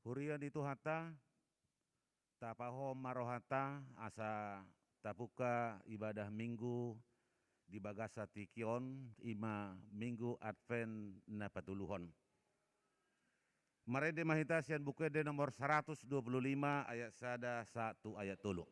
Hurian itu hata, tapahom marohata asa tapuka ibadah minggu di Bagasa Tikion ima minggu Advent na patuluhon. Marede mahitasian bukede nomor 125 ayat sada 1 ayat tulu.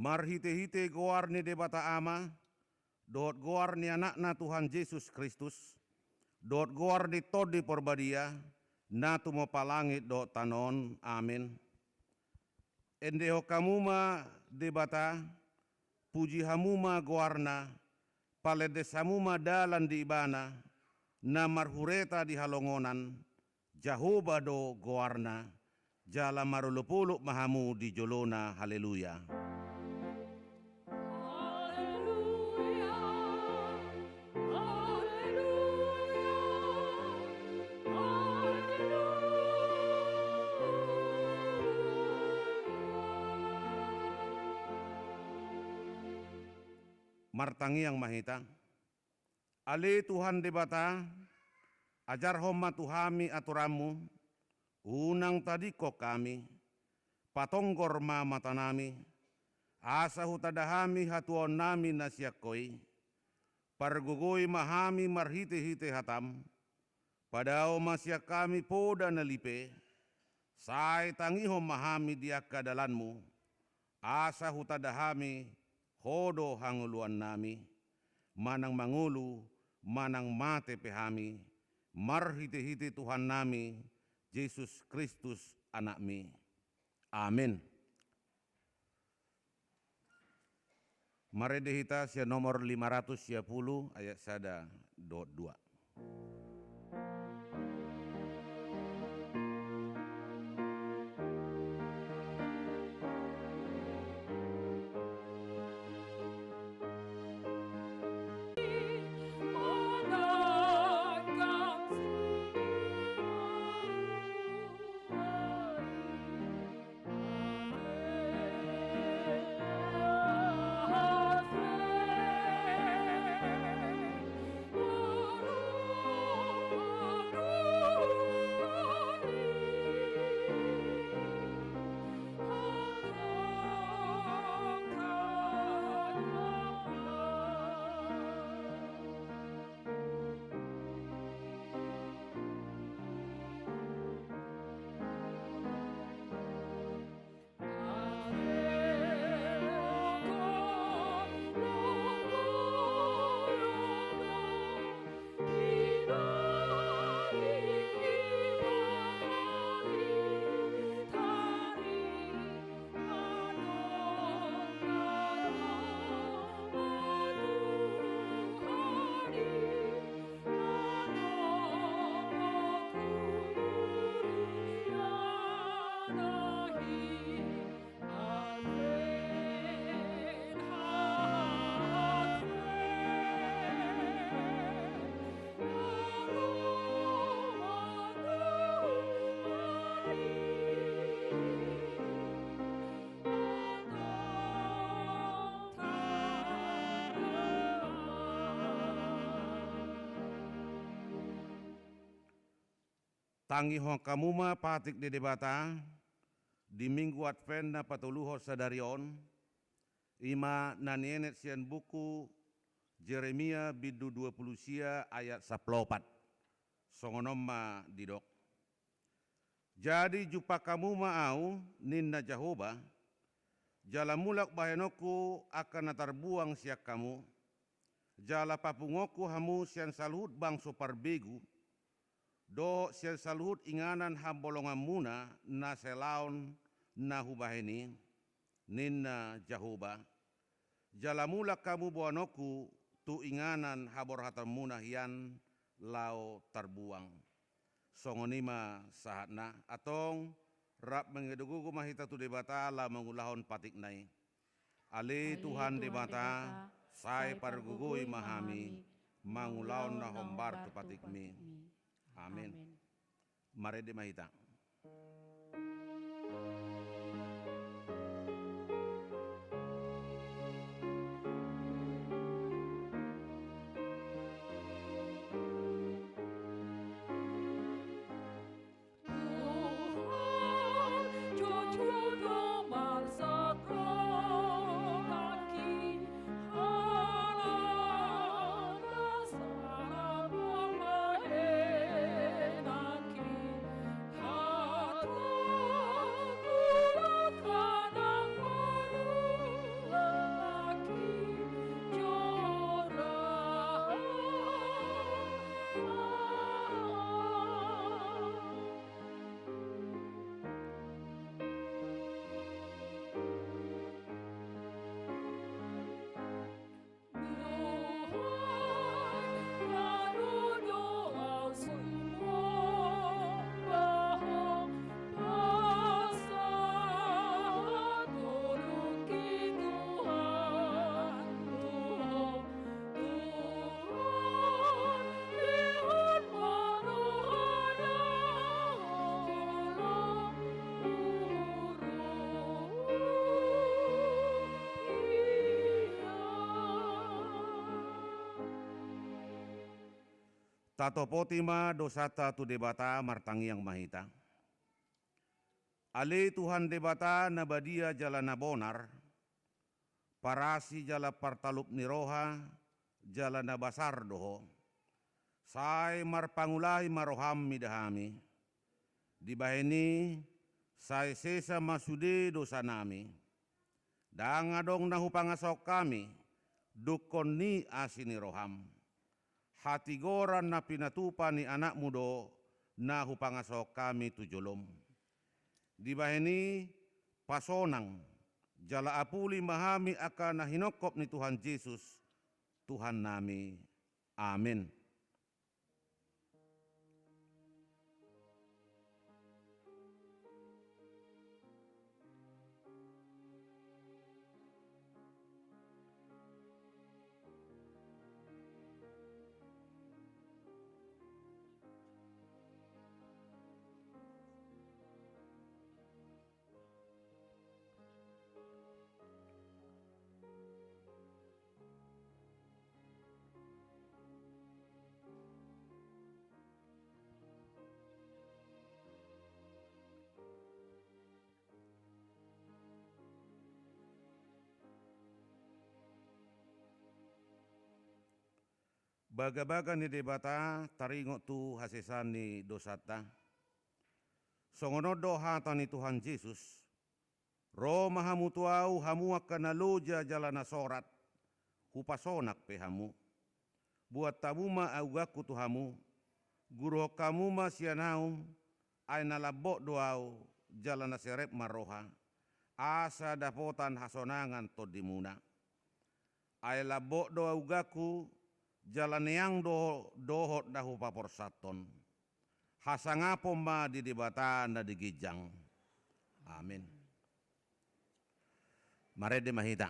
Marhite-hite goar ni debata ama, dot goar ni anakna Tuhan Yesus Kristus, dot goar ni todi porbadia, na tumo palangit dot tanon, amin. Endeho kamuma debata, puji hamuma goarna, paledes hamuma dalan di ibana, na marhureta di halongonan, Jahoba do goarna, jala marulupuluk mahamu di jolona, haleluya. Martangi yang mahita, ale Tuhan debata, ajar homa tuhami aturamu, unang tadi ko kami, patonggor ma matanami, asa hutadahami hatuon nami nasyakoi, pargugoi mahami marhite-hite hatam, padao masyak kami poda nalipe, sai tangiho mahami diak kadalanmu, asa hutadahami, hodo hanguluan nami, manang mangulu, manang mate pehami, marhite-hite Tuhan nami, Yesus Kristus anakmi. Amin. Maredehita sia nomor 510 ayat sada dot 2. Tangi ho kamuma patik de debata di minggu Advent na patuluho sadarion ima nanienet sian buku Jeremia bidu 20 sia ayat 14 songonomma didok. Jadi jupa kamuma au ninna Jehovah jala mulak bahenoku akan natarbuang siak kamu jala papungoku hamu sian saluhut bang soparbegu do sian saluhut inganan hambolongan muna na selaon na hubaheni ninna Jehovah jala mulak kamu buanoku tu inganan habor hatan muna hian lao tarbuang songonima sahatna atong rap mengedugugu mahita tu debata la mengulahon patik nai ale Tuhan debata sai pargugui mahami mangulahon na hombar tu patik mi. Amin. Mari di mahita. Tato potima dosata tu debata martangi yang mahita. Ale Tuhan debata nabadia jalana bonar, parasi jala partalup niroha, jalana basar doho. Sai marpangulai maroham midahami. Dibaheni sai sesa masude dosa nami. Dangadong nahupangasok kami, dukon ni asini roham. Hati goran na pinatupa ni anak mudo na hupangasok kami tujulom. Dibaheni pasonang jala apuli mahami akan nahinokop ni Tuhan Yesus Tuhan nami. Amin. Baga-baga ni debata taringo tu hasesan ni dosata. Songono doha tani Tuhan Yesus. Ro mahamu tuau hamu akan naloja jalana sorat. Hupasonak pehamu. Buat tabuma augaku tuhamu. Guru kamu masianaum. Ay nalabok doau jalana serep maroha. Asa dapotan hasonangan todimuna. Ay labok doau gaku. Jalan yang dohot dahu papor saton. Hasangapo ma di debata na digijang. Amin. Mari di mahita.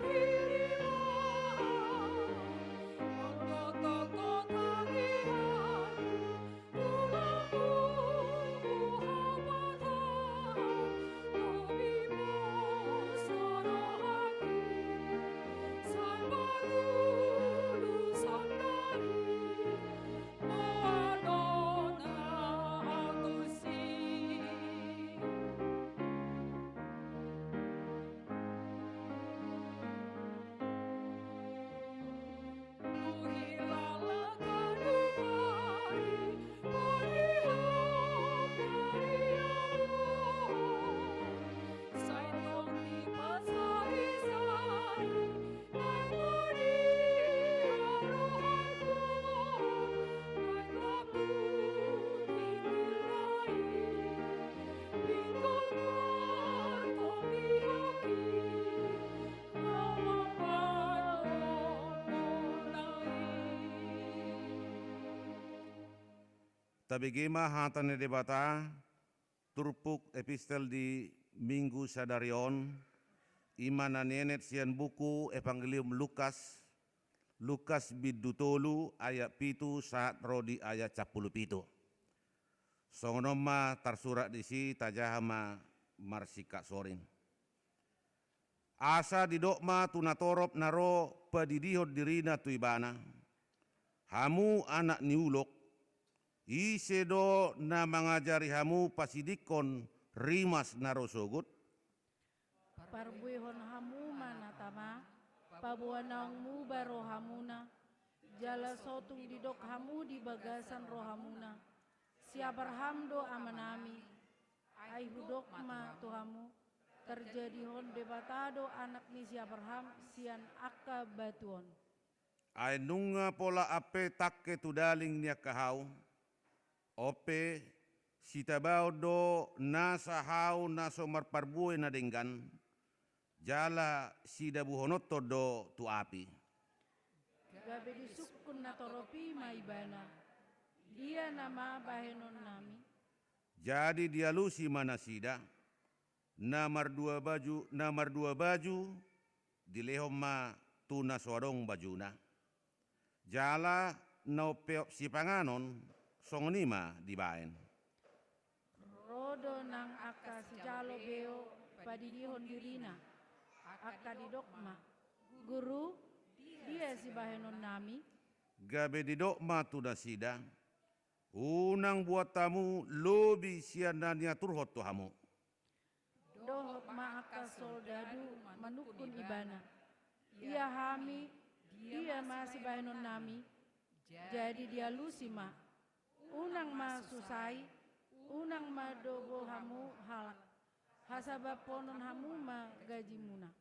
Thank you. Tabigima hatane debata turpuk epistel di Minggu Sadarion imana nenet sian buku Evangelium Lukas bidutolu ayat pitu saat rodi ayat 17. Songonoma tersurat di si tajahama marsika sorin. Asa didokma tunatorop naro padidihod dirina tuibana. Hamu anak niulok. Isedo na mangajari hamu pasidikon rimas naro sogut. Parbuihon hamu manatama, pabuanangmu baro hamuna, jala sotung didok hamu di bagasan rohamuna, siabarham do amanami, ai hudok ma tuhamu, terjadi hon debatado anak ni siabarham sian akka batuon. Ai nunga pola ape takke tudaling nia kahau, ope sitabao do nasa hau naso marparbue na denggan, jala sida buhonoto do tu api. Gabe disukun na toropi maibana, dia nama bahenon nami. Jadi dia lusi mana sida, namar dua baju, dilehom ma tuna suadong bajuna. Jala no peop si panganon, songonima dibaen. Rodo nang aka sejalo beo padidihon dirina. Akka didokma, guru, dia si bahenon nami. Gabe didokma tu nasida, unang buat tamu lobi sianania turhot tu hamu. Dohot ma akka soldadu manukun ibana. Ia hami, dia masih bahenon nami. Jadi dia lusi ma. Unang ma susai, unang ma dobo hamu halak. Hasabab ponon hamu ma gaji muna.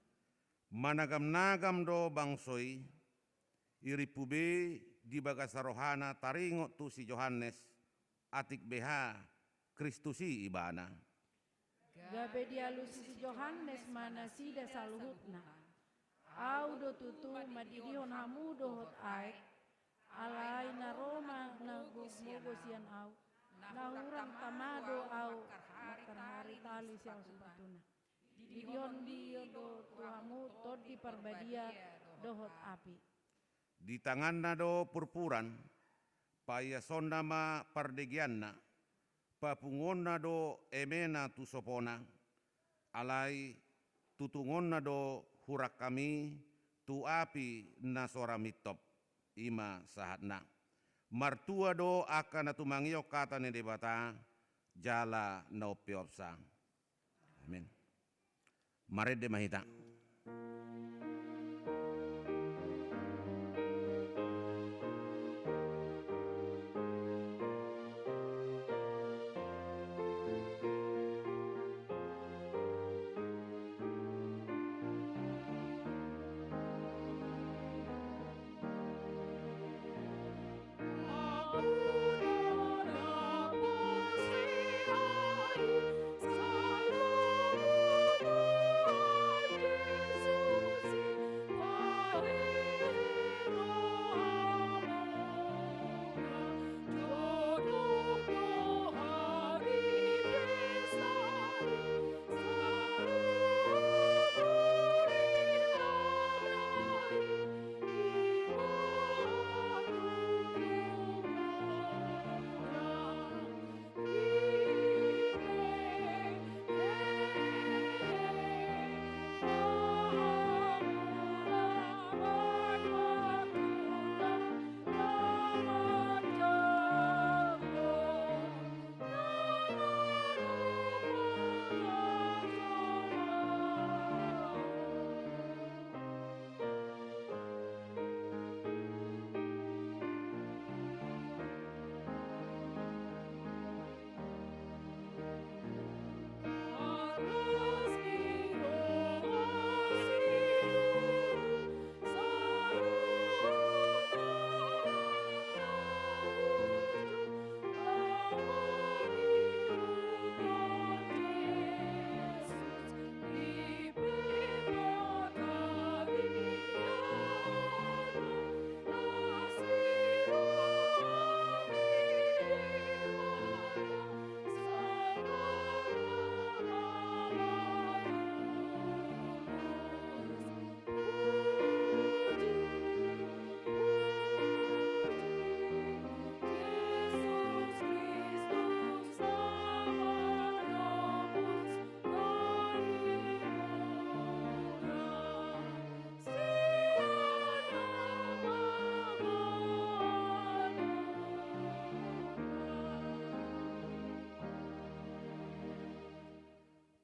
Managam-nagam do bangsoi, iri pube di bagasa rohana taringot tu si Yohanes, atik beha Kristusi ibana. Gabe dia lusi si Yohanes mana sida saluhutna. Au do tutu madidihon hamu dohot aek, alai na Roma na gugmogo sian au, na hurang tamado au, makar hari tali siang sepatuna. Didihon dio do tuhamu tod di parbadia dohot api. Di tanganna do purpuran, paya sondama pardegianna, papungonna do emena tu sopona, alai tutungonna do hurak kami tu api nasora mitop ima sahatna. Martua do akan atumangio kata ne debata jala no piopsa. Amin. Mari de mahita.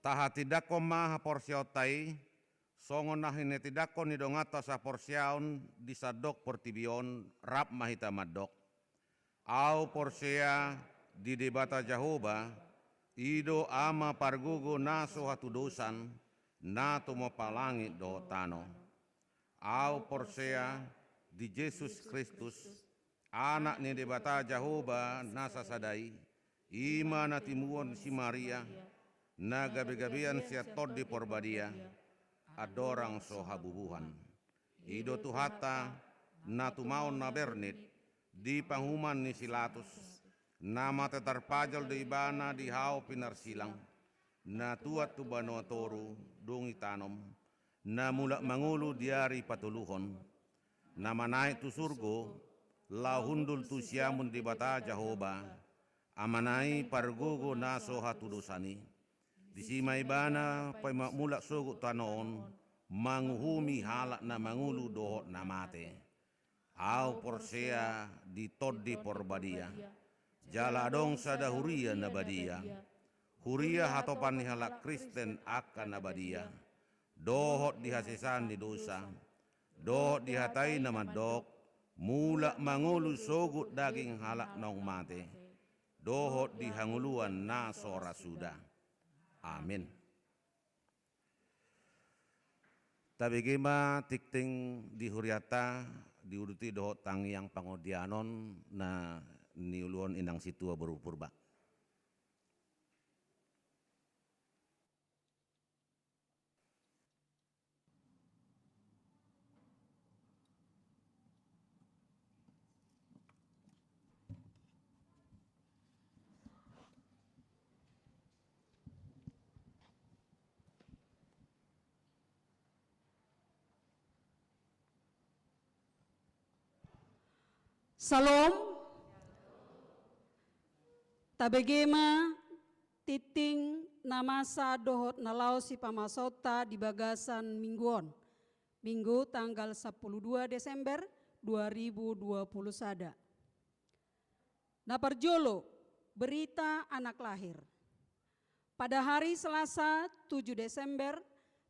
Saha tidak maha porsiotai, songon nahine tidak ko nidongata sa porsiaon di sadok portibion rap mahita madok. Au porsea di debata Jahoba, ido ama pargugo naso hatudosan, na tumo palangit do tano. Au porsea di Yesus Kristus, anak ni debata Jahoba nasa sadai, ima na timuon si Maria, na gabi-gabian siya tod di porbadia, adorang so habubuhan. Ido tuhata na tumaon na bernit, di panghuman ni Silatus, nama tetarpajal di ibana di hao pinarsilang, na tuat tu bano toru dungi tanom, na mula mangulu diari patuluhon, na manai tu surgo, lahundul tu siamun di bata Jahoba, amanai pargogo naso hatudusani, di sima ibana pay mula sugut tanon, manguhumi halak na mangulu dohot na mate. Au porsea di todi porbadia, jala dong sada huria nabadia, huria hatopan halak Kristen akan nabadia, dohot dihasesan di dosa, dohot dihatai namadok, mula mangulu sogut daging halak nong mate, dohot dihanguluan nasora sudah. Amin. Tabigima tikting di huriata diuruti dohot tangiang pangodianon na niuluon inang situa berupurba. Salom, tabegema titing namasa dohot nalau si pamasota di bagasan mingguon, Minggu tanggal 12 Desember 2020 sada. Naparjolo, berita anak lahir. Pada hari Selasa 7 Desember,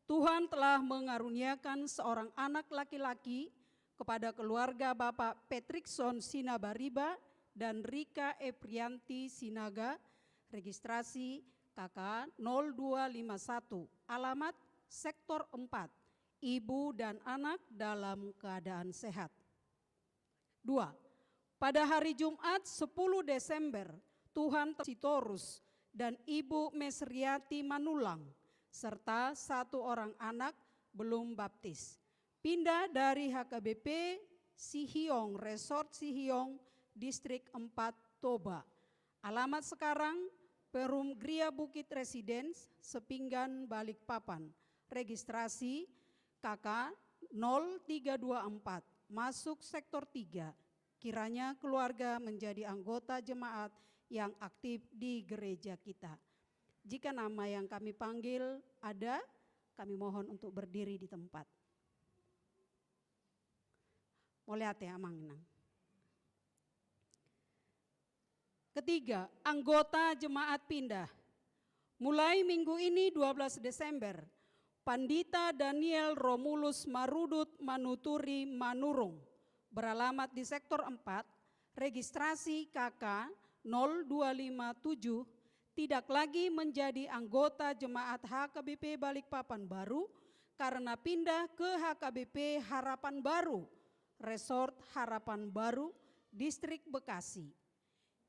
Tuhan telah mengaruniakan seorang anak laki-laki kepada keluarga Bapak Patrickson Sinabariba dan Rika Eprianti Sinaga, registrasi KK 0251, alamat Sektor 4, ibu dan anak dalam keadaan sehat. 2. Pada hari Jumat 10 Desember, Tuhan Sitorus dan Ibu Mesriati Manulang, serta satu orang anak belum baptis, pindah dari HKBP Sihiong, Resort Sihiong, Distrik 4 Toba. Alamat sekarang Perum Gria Bukit Residence, Sepinggan, Balikpapan. Registrasi KK 0324, masuk sektor 3. Kiranya keluarga menjadi anggota jemaat yang aktif di gereja kita. Jika nama yang kami panggil ada, kami mohon untuk berdiri di tempat. Moliate amang nang. Ketiga, anggota jemaat pindah. Mulai minggu ini 12 Desember, Pandita Daniel Romulus Marudut Manuturi Manurung, beralamat di sektor 4, registrasi KK 0257, tidak lagi menjadi anggota jemaat HKBP Balikpapan Baru karena pindah ke HKBP Harapan Baru, Resort Harapan Baru, Distrik Bekasi.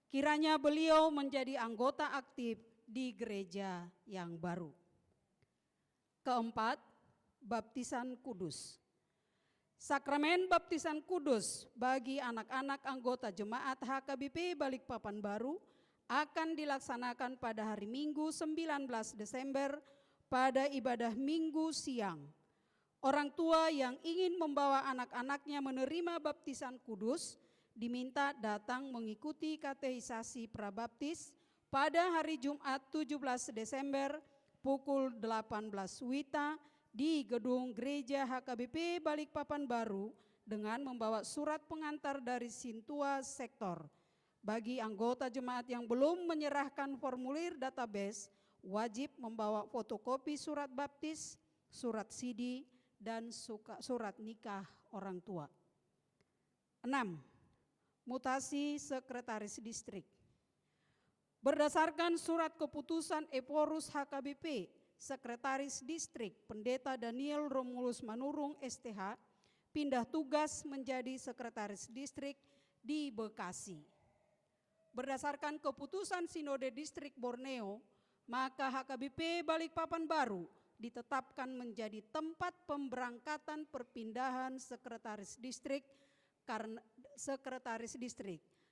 Kiranya beliau menjadi anggota aktif di gereja yang baru. Keempat, baptisan kudus. Sakramen baptisan kudus bagi anak-anak anggota jemaat HKBP Balikpapan Baru akan dilaksanakan pada hari Minggu 19 Desember pada ibadah Minggu siang. Orang tua yang ingin membawa anak-anaknya menerima baptisan kudus diminta datang mengikuti katehisasi prabaptis pada hari Jumat 17 Desember pukul 18 WITA di gedung gereja HKBP Balikpapan Baru dengan membawa surat pengantar dari Sintua Sektor. Bagi anggota jemaat yang belum menyerahkan formulir database, wajib membawa fotokopi surat baptis, surat sidi, dan surat nikah orang tua. 6. Mutasi sekretaris distrik. Berdasarkan surat keputusan Eporus HKBP, Sekretaris Distrik Pendeta Daniel Romulus Manurung STH pindah tugas menjadi Sekretaris Distrik di Bekasi. Berdasarkan keputusan Sinode Distrik Borneo, maka HKBP Balikpapan baru ditetapkan menjadi tempat pemberangkatan perpindahan Sekretaris Distrik.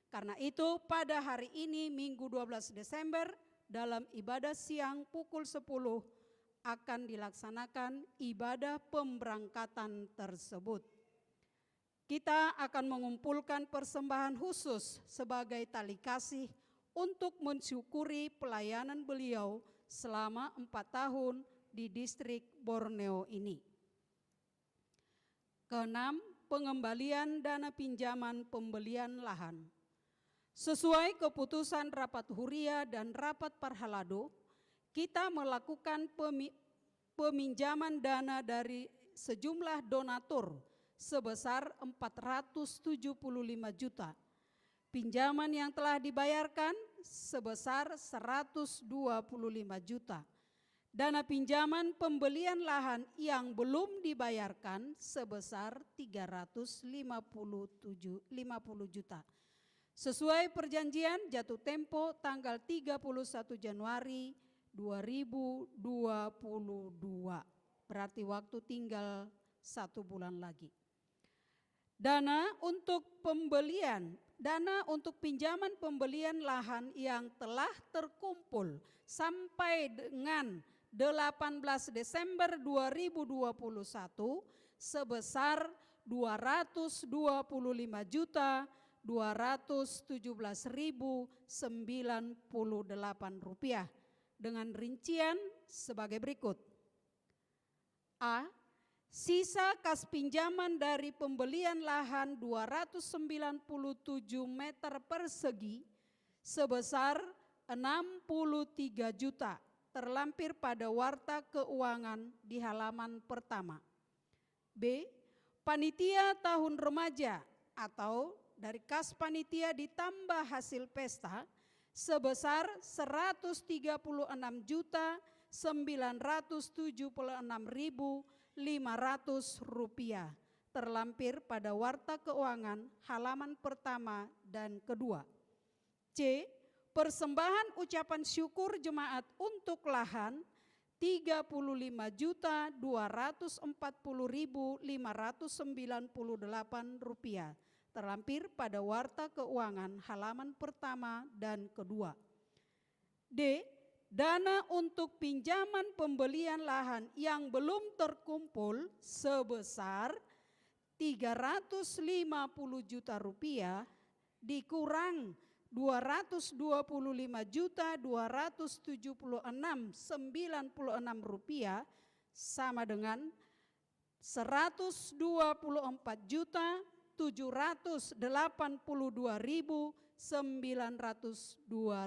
Karena itu pada hari ini Minggu 12 Desember dalam ibadah siang pukul 10 akan dilaksanakan ibadah pemberangkatan tersebut. Kita akan mengumpulkan persembahan khusus sebagai tali kasih untuk mensyukuri pelayanan beliau selama 4 tahun di distrik Borneo ini. Keenam, pengembalian dana pinjaman pembelian lahan. Sesuai keputusan rapat huria dan rapat parhalado, kita melakukan peminjaman dana dari sejumlah donatur sebesar 475 juta. Pinjaman yang telah dibayarkan sebesar 125 juta. Dana pinjaman pembelian lahan yang belum dibayarkan sebesar 350 juta. Sesuai perjanjian jatuh tempo tanggal 31 Januari 2022. Berarti waktu tinggal 1 bulan lagi. Dana untuk pinjaman pembelian lahan yang telah terkumpul sampai dengan 18 Desember 2021 sebesar 212.217.098 rupiah dengan rincian sebagai berikut. A. Sisa kas pinjaman dari pembelian lahan 297 meter persegi sebesar 63 juta terlampir pada warta keuangan di halaman pertama. B. Panitia tahun remaja atau dari kas panitia ditambah hasil pesta sebesar 130.976.500 rupiah terlampir pada warta keuangan halaman pertama dan kedua. C. Persembahan ucapan syukur jemaat untuk lahan 35.240.598 rupiah terlampir pada warta keuangan halaman pertama dan kedua. D. Dana untuk pinjaman pembelian lahan yang belum terkumpul sebesar 350 juta rupiah dikurang 225.276.096 rupiah sama dengan 124.782.902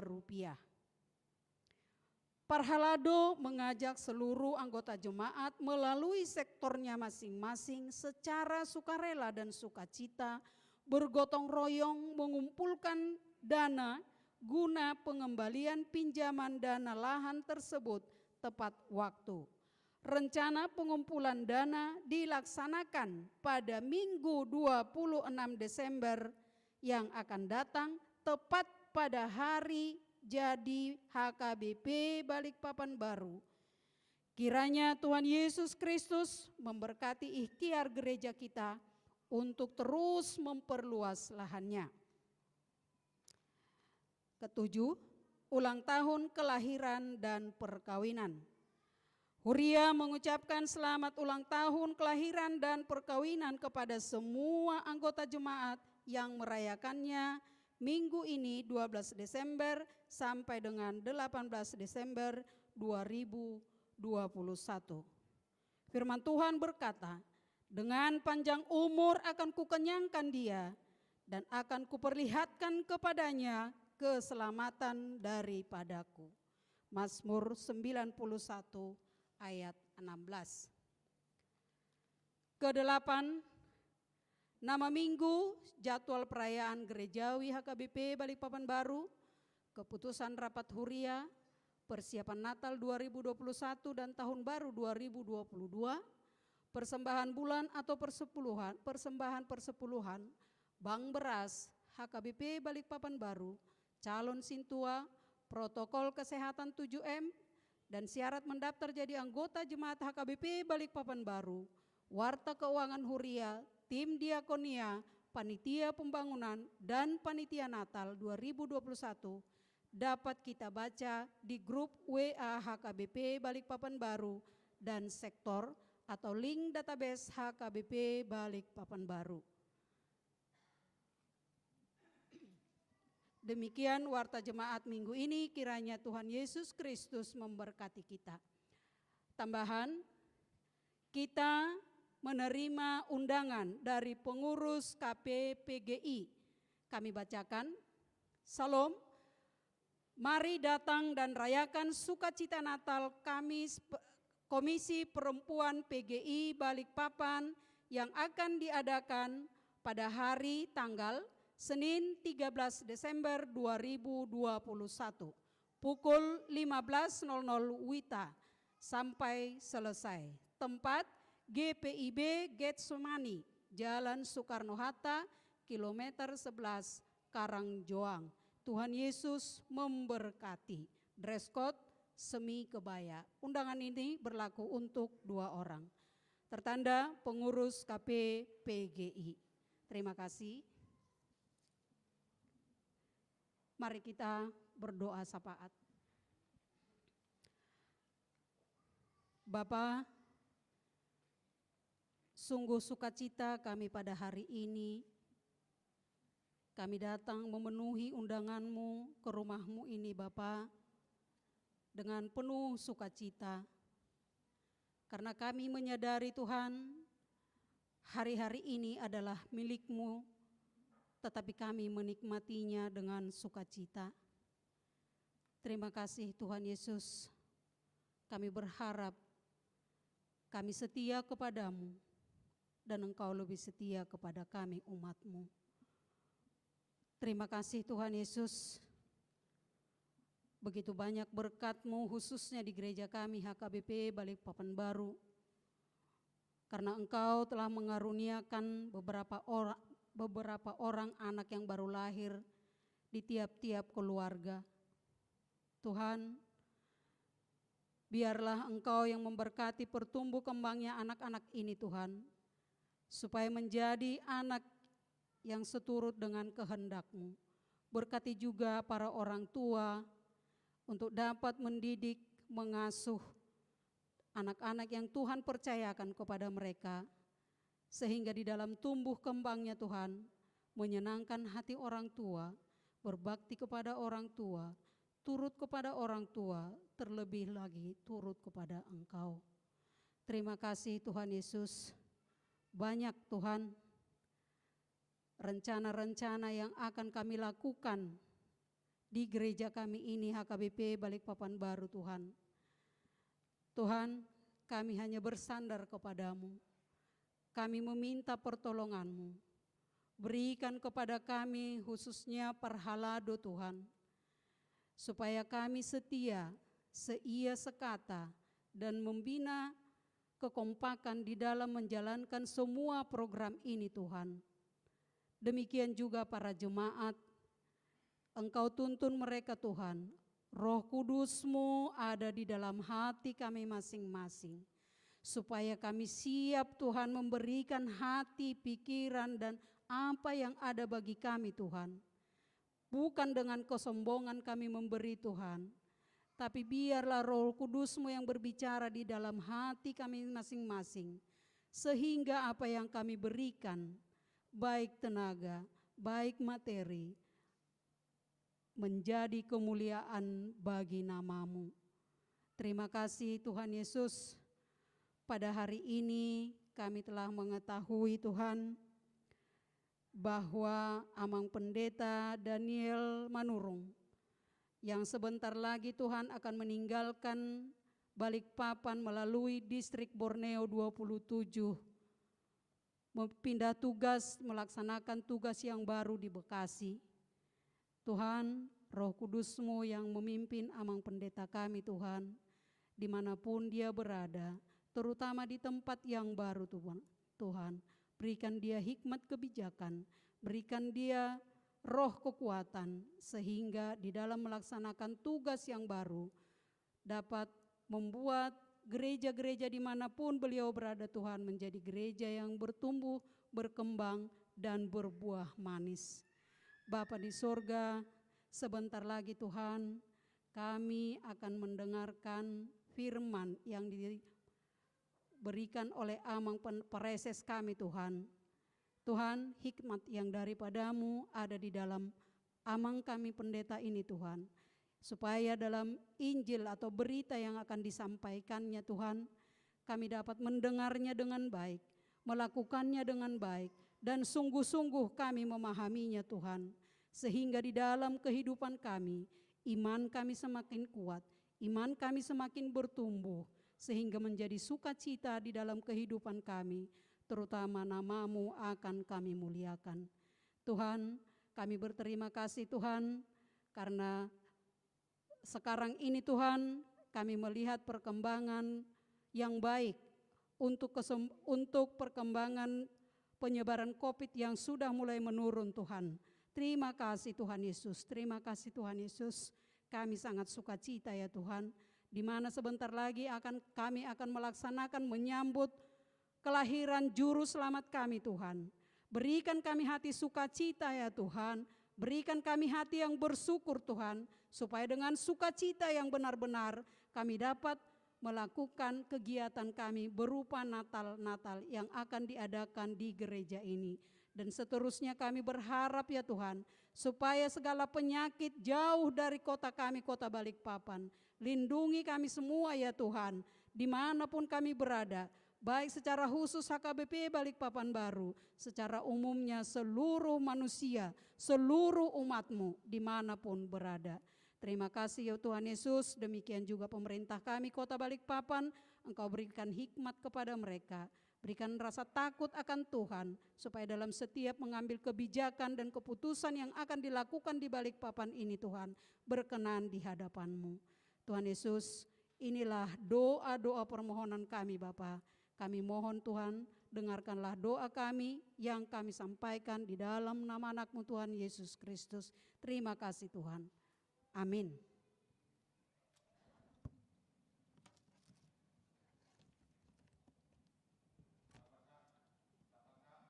rupiah. Parhalado mengajak seluruh anggota jemaat melalui sektornya masing-masing secara sukarela dan sukacita bergotong royong mengumpulkan dana guna pengembalian pinjaman dana lahan tersebut tepat waktu. Rencana pengumpulan dana dilaksanakan pada Minggu 26 Desember yang akan datang tepat pada hari jadi HKBP Balikpapan baru. Kiranya Tuhan Yesus Kristus memberkati ikhtiar gereja kita untuk terus memperluas lahannya. Ketujuh, ulang tahun kelahiran dan perkawinan. Huria mengucapkan selamat ulang tahun kelahiran dan perkawinan kepada semua anggota jemaat yang merayakannya minggu ini 12 Desember sampai dengan 18 Desember 2021. Firman Tuhan berkata, dengan panjang umur akan kukenyangkan dia dan akan kuperlihatkan kepadanya keselamatan daripadaku. Mazmur 91 ayat 16. Kedelapan, nama minggu, jadwal perayaan gerejawi HKBP Balikpapan Baru, keputusan rapat huria, persiapan Natal 2021 dan Tahun Baru 2022, persembahan bulan atau persembahan persepuluhan, Bank Beras, HKBP Balikpapan Baru, calon sintua, protokol kesehatan 7M, dan syarat mendaftar jadi anggota jemaat HKBP Balikpapan Baru, warta keuangan huria, tim diakonia, panitia pembangunan, dan panitia Natal 2021 dapat kita baca di grup WA HKBP Balikpapan Baru dan sektor atau link database HKBP Balikpapan Baru. Demikian warta jemaat minggu ini, kiranya Tuhan Yesus Kristus memberkati kita. Tambahan, kita menerima undangan dari pengurus KPPGI. Kami bacakan, Salam, mari datang dan rayakan sukacita Natal Komisi Perempuan PGI Balikpapan yang akan diadakan pada hari tanggal Senin 13 Desember 2021, pukul 15.00 WITA sampai selesai. Tempat GPIB Getsemani, Jalan Soekarno-Hatta, kilometer 11, Karangjoang. Tuhan Yesus memberkati. Dress code semi kebaya. Undangan ini berlaku untuk 2 orang. Tertanda pengurus KPPGI. Terima kasih. Mari kita berdoa syafaat. Bapa, sungguh sukacita kami pada hari ini. Kami datang memenuhi undangan-Mu ke rumah-Mu ini Bapa dengan penuh sukacita. Karena kami menyadari Tuhan, hari-hari ini adalah milik-Mu, tetapi kami menikmatinya dengan sukacita. Terima kasih Tuhan Yesus. Kami berharap kami setia kepadamu dan Engkau lebih setia kepada kami umat-Mu. Terima kasih Tuhan Yesus. Begitu banyak berkat-Mu khususnya di gereja kami HKBP Balikpapan Baru. Karena Engkau telah mengaruniakan beberapa orang anak yang baru lahir di tiap-tiap keluarga. Tuhan, biarlah Engkau yang memberkati pertumbuh kembangnya anak-anak ini Tuhan, supaya menjadi anak yang seturut dengan kehendak-Mu. Berkati juga para orang tua untuk dapat mendidik, mengasuh anak-anak yang Tuhan percayakan kepada mereka, sehingga di dalam tumbuh kembangnya Tuhan, menyenangkan hati orang tua, berbakti kepada orang tua, turut kepada orang tua, terlebih lagi turut kepada Engkau. Terima kasih Tuhan Yesus. Banyak Tuhan rencana-rencana yang akan kami lakukan di gereja kami ini HKBP Balikpapan Baru Tuhan. Tuhan, kami hanya bersandar kepadamu. Kami meminta pertolongan-Mu. Berikan kepada kami khususnya perhalado Tuhan, supaya kami setia, seia sekata, dan membina kekompakan di dalam menjalankan semua program ini Tuhan. Demikian juga para jemaat, Engkau tuntun mereka Tuhan. Roh Kudus-Mu ada di dalam hati kami masing-masing, supaya kami siap Tuhan memberikan hati, pikiran, dan apa yang ada bagi kami Tuhan. Bukan dengan kesombongan kami memberi Tuhan, tapi biarlah Roh Kudus-Mu yang berbicara di dalam hati kami masing-masing, sehingga apa yang kami berikan, baik tenaga, baik materi, menjadi kemuliaan bagi nama-Mu. Terima kasih Tuhan Yesus. Pada hari ini kami telah mengetahui Tuhan bahwa Amang Pendeta Daniel Manurung yang sebentar lagi Tuhan akan meninggalkan Balikpapan melalui distrik Borneo 27, pindah tugas melaksanakan tugas yang baru di Bekasi. Tuhan, Roh Kudus-Mu yang memimpin amang pendeta kami Tuhan, dimanapun dia berada, terutama di tempat yang baru Tuhan, berikan dia hikmat kebijakan, berikan dia roh kekuatan, sehingga di dalam melaksanakan tugas yang baru, dapat membuat gereja-gereja dimanapun beliau berada Tuhan, menjadi gereja yang bertumbuh, berkembang, dan berbuah manis. Bapa di sorga, sebentar lagi Tuhan, kami akan mendengarkan firman yang diberikan oleh amang pereses kami Tuhan. Tuhan, hikmat yang daripadamu ada di dalam amang kami pendeta ini Tuhan, supaya dalam Injil atau berita yang akan disampaikannya Tuhan, kami dapat mendengarnya dengan baik, melakukannya dengan baik, dan sungguh-sungguh kami memahaminya Tuhan, sehingga di dalam kehidupan kami, iman kami semakin kuat, iman kami semakin bertumbuh, sehingga menjadi sukacita di dalam kehidupan kami, terutama nama-Mu akan kami muliakan. Tuhan, kami berterima kasih Tuhan, karena sekarang ini Tuhan, kami melihat perkembangan yang baik untuk perkembangan penyebaran COVID yang sudah mulai menurun Tuhan. Terima kasih Tuhan Yesus, terima kasih Tuhan Yesus. Kami sangat sukacita ya Tuhan, di mana sebentar lagi kami akan melaksanakan menyambut kelahiran juru selamat kami Tuhan. Berikan kami hati sukacita ya Tuhan, berikan kami hati yang bersyukur Tuhan, supaya dengan sukacita yang benar-benar kami dapat melakukan kegiatan kami berupa Natal-Natal yang akan diadakan di gereja ini. Dan seterusnya kami berharap ya Tuhan, supaya segala penyakit jauh dari kota kami, kota Balikpapan. Lindungi kami semua ya Tuhan, dimanapun kami berada, baik secara khusus HKBP Balikpapan Baru, secara umumnya seluruh manusia, seluruh umat-Mu dimanapun berada. Terima kasih ya Tuhan Yesus, demikian juga pemerintah kami kota Balikpapan, Engkau berikan hikmat kepada mereka, berikan rasa takut akan Tuhan, supaya dalam setiap mengambil kebijakan dan keputusan yang akan dilakukan di Balikpapan ini Tuhan, berkenan di hadapan-Mu. Tuhan Yesus, inilah doa-doa permohonan kami Bapa. Kami mohon Tuhan, dengarkanlah doa kami yang kami sampaikan di dalam nama anak-Mu Tuhan Yesus Kristus. Terima kasih Tuhan. Amin.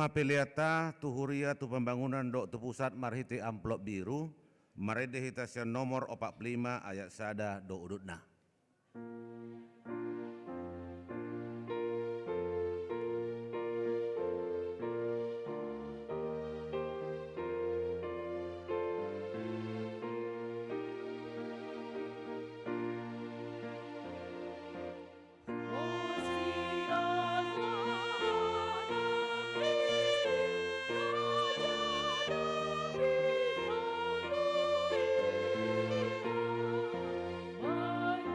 Apeliata tuhuria tu pembangunan dok tu pusat marhiti amplop biru, marede hitasian nomor 45 ayat sada do udutna. Bye.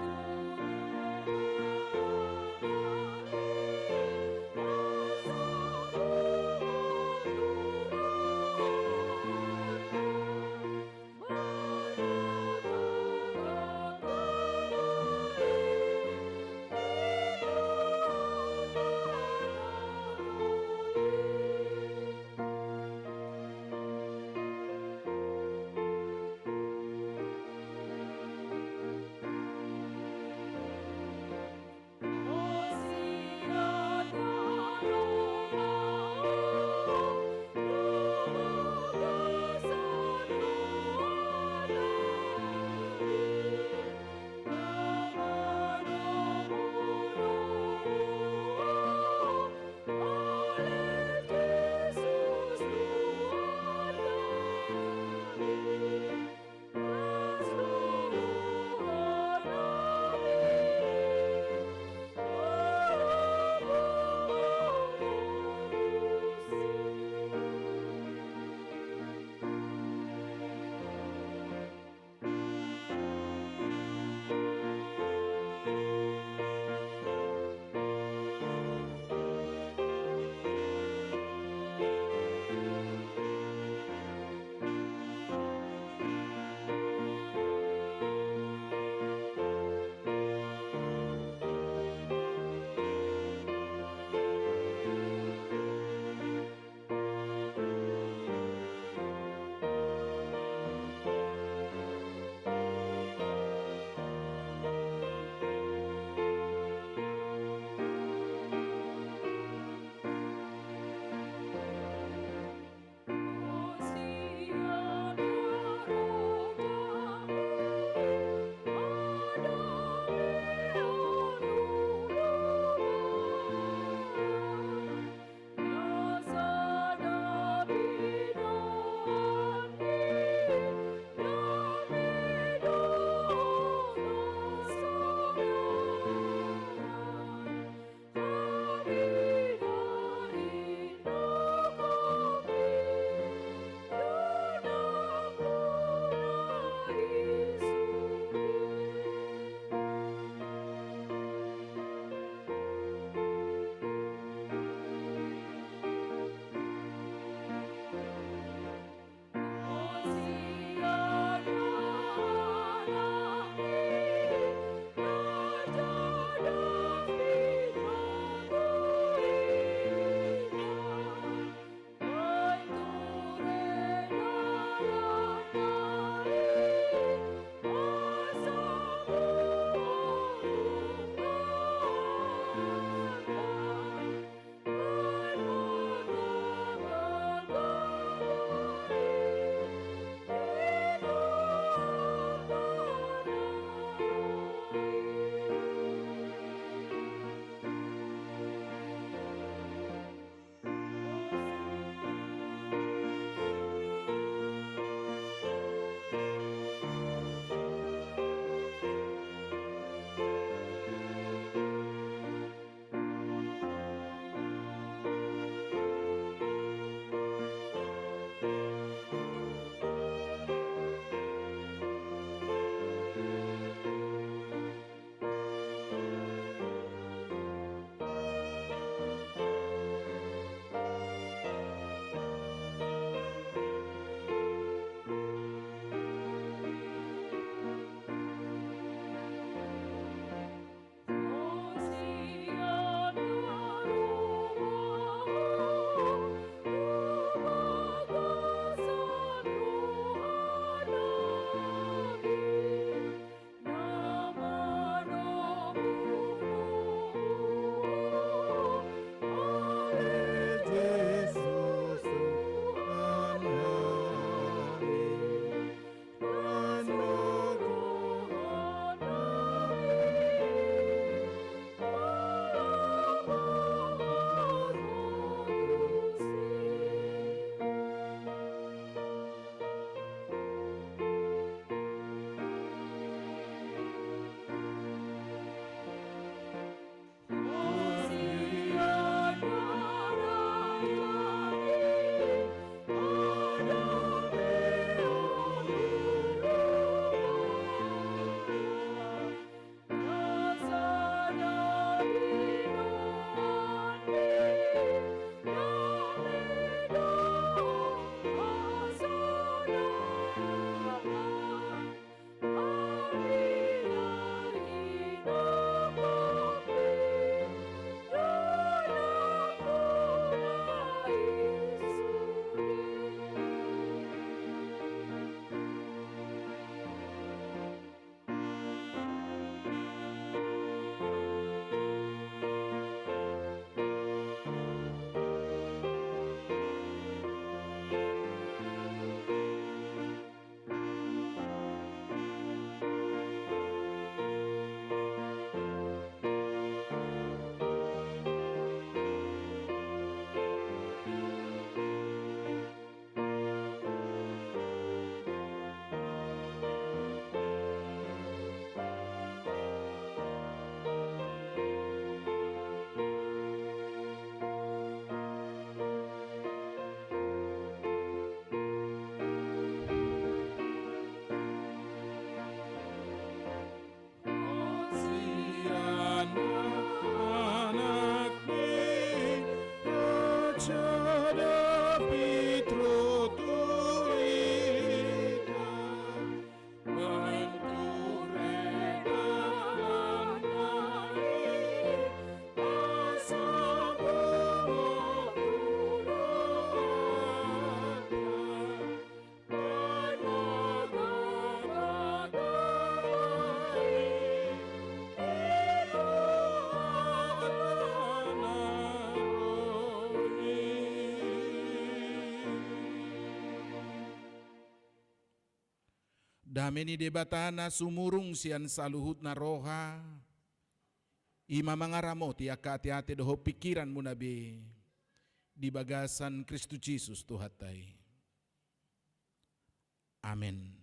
Dameni debatana sumurung sian saluhut na roha. Ima mangaramo ti akati-ati doho pikiran mo nabi. Di bagasan Kristus Jesus Tuhatay. Amen.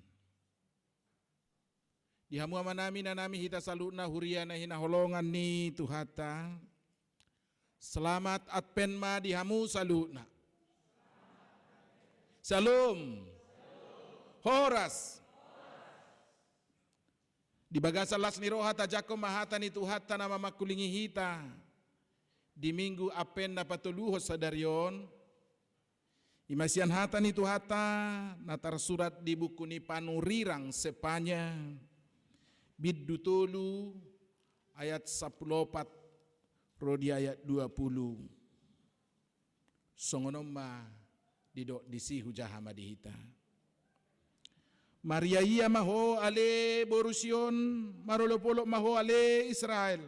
Di hamuaman namin na namin hita salut na hurian na hinaholongan ni Tuhata. Selamat at penma di hamu salut na. Salam. Horas. Di bagasan las ni roha tajako mahata ni Tuhata na mamakulingi hita. Di minggu apen na patuluho sa daryon. Imasian hata ni Tuhata na tersurat di buku ni panurirang sepanya. Biddu tolu ayat 14 rodi ayat 20. Songonoma didok disi hujahama dihita. Maria iya maho ale borusion marolopolo maho ale Israel.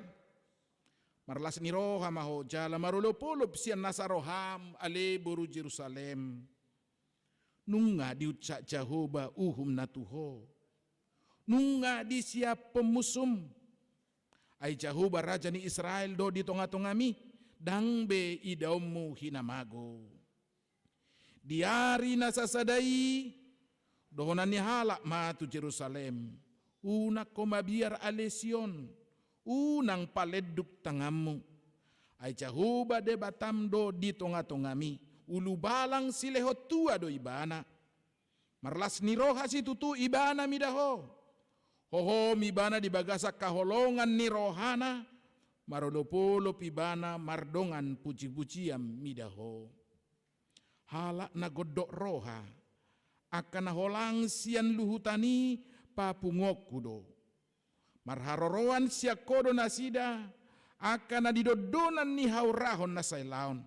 Marlas ni roha maho jala marolopolo sian nasaroham ale boru Jerusalem. Nunga diucak Jehovah uhum natuho. Nunga di siap pemusum. Ai Jehovah raja ni Israel do di tonga-tongami. Dangbe idaumu hinamago. Diari nasasadai. Dohonan ni halak matu Jerusalem. Una komabiar alesion. Unang paleduk tangamu. Ai Jehovah de batam do di tonga-tongami. Ulu balang silehot tua do ibana. Marlas ni roha si tutu ibana midaho. Hoho mibana di bagasak kaholongan ni rohana. Marolopolo pibana mardongan puji-pujiam midaho. Halak na godok roha. Akan holang sian luhutani papungokudo. Marharoroan siakodo nasida. Akan adidodonan ni haurahon nasailaon.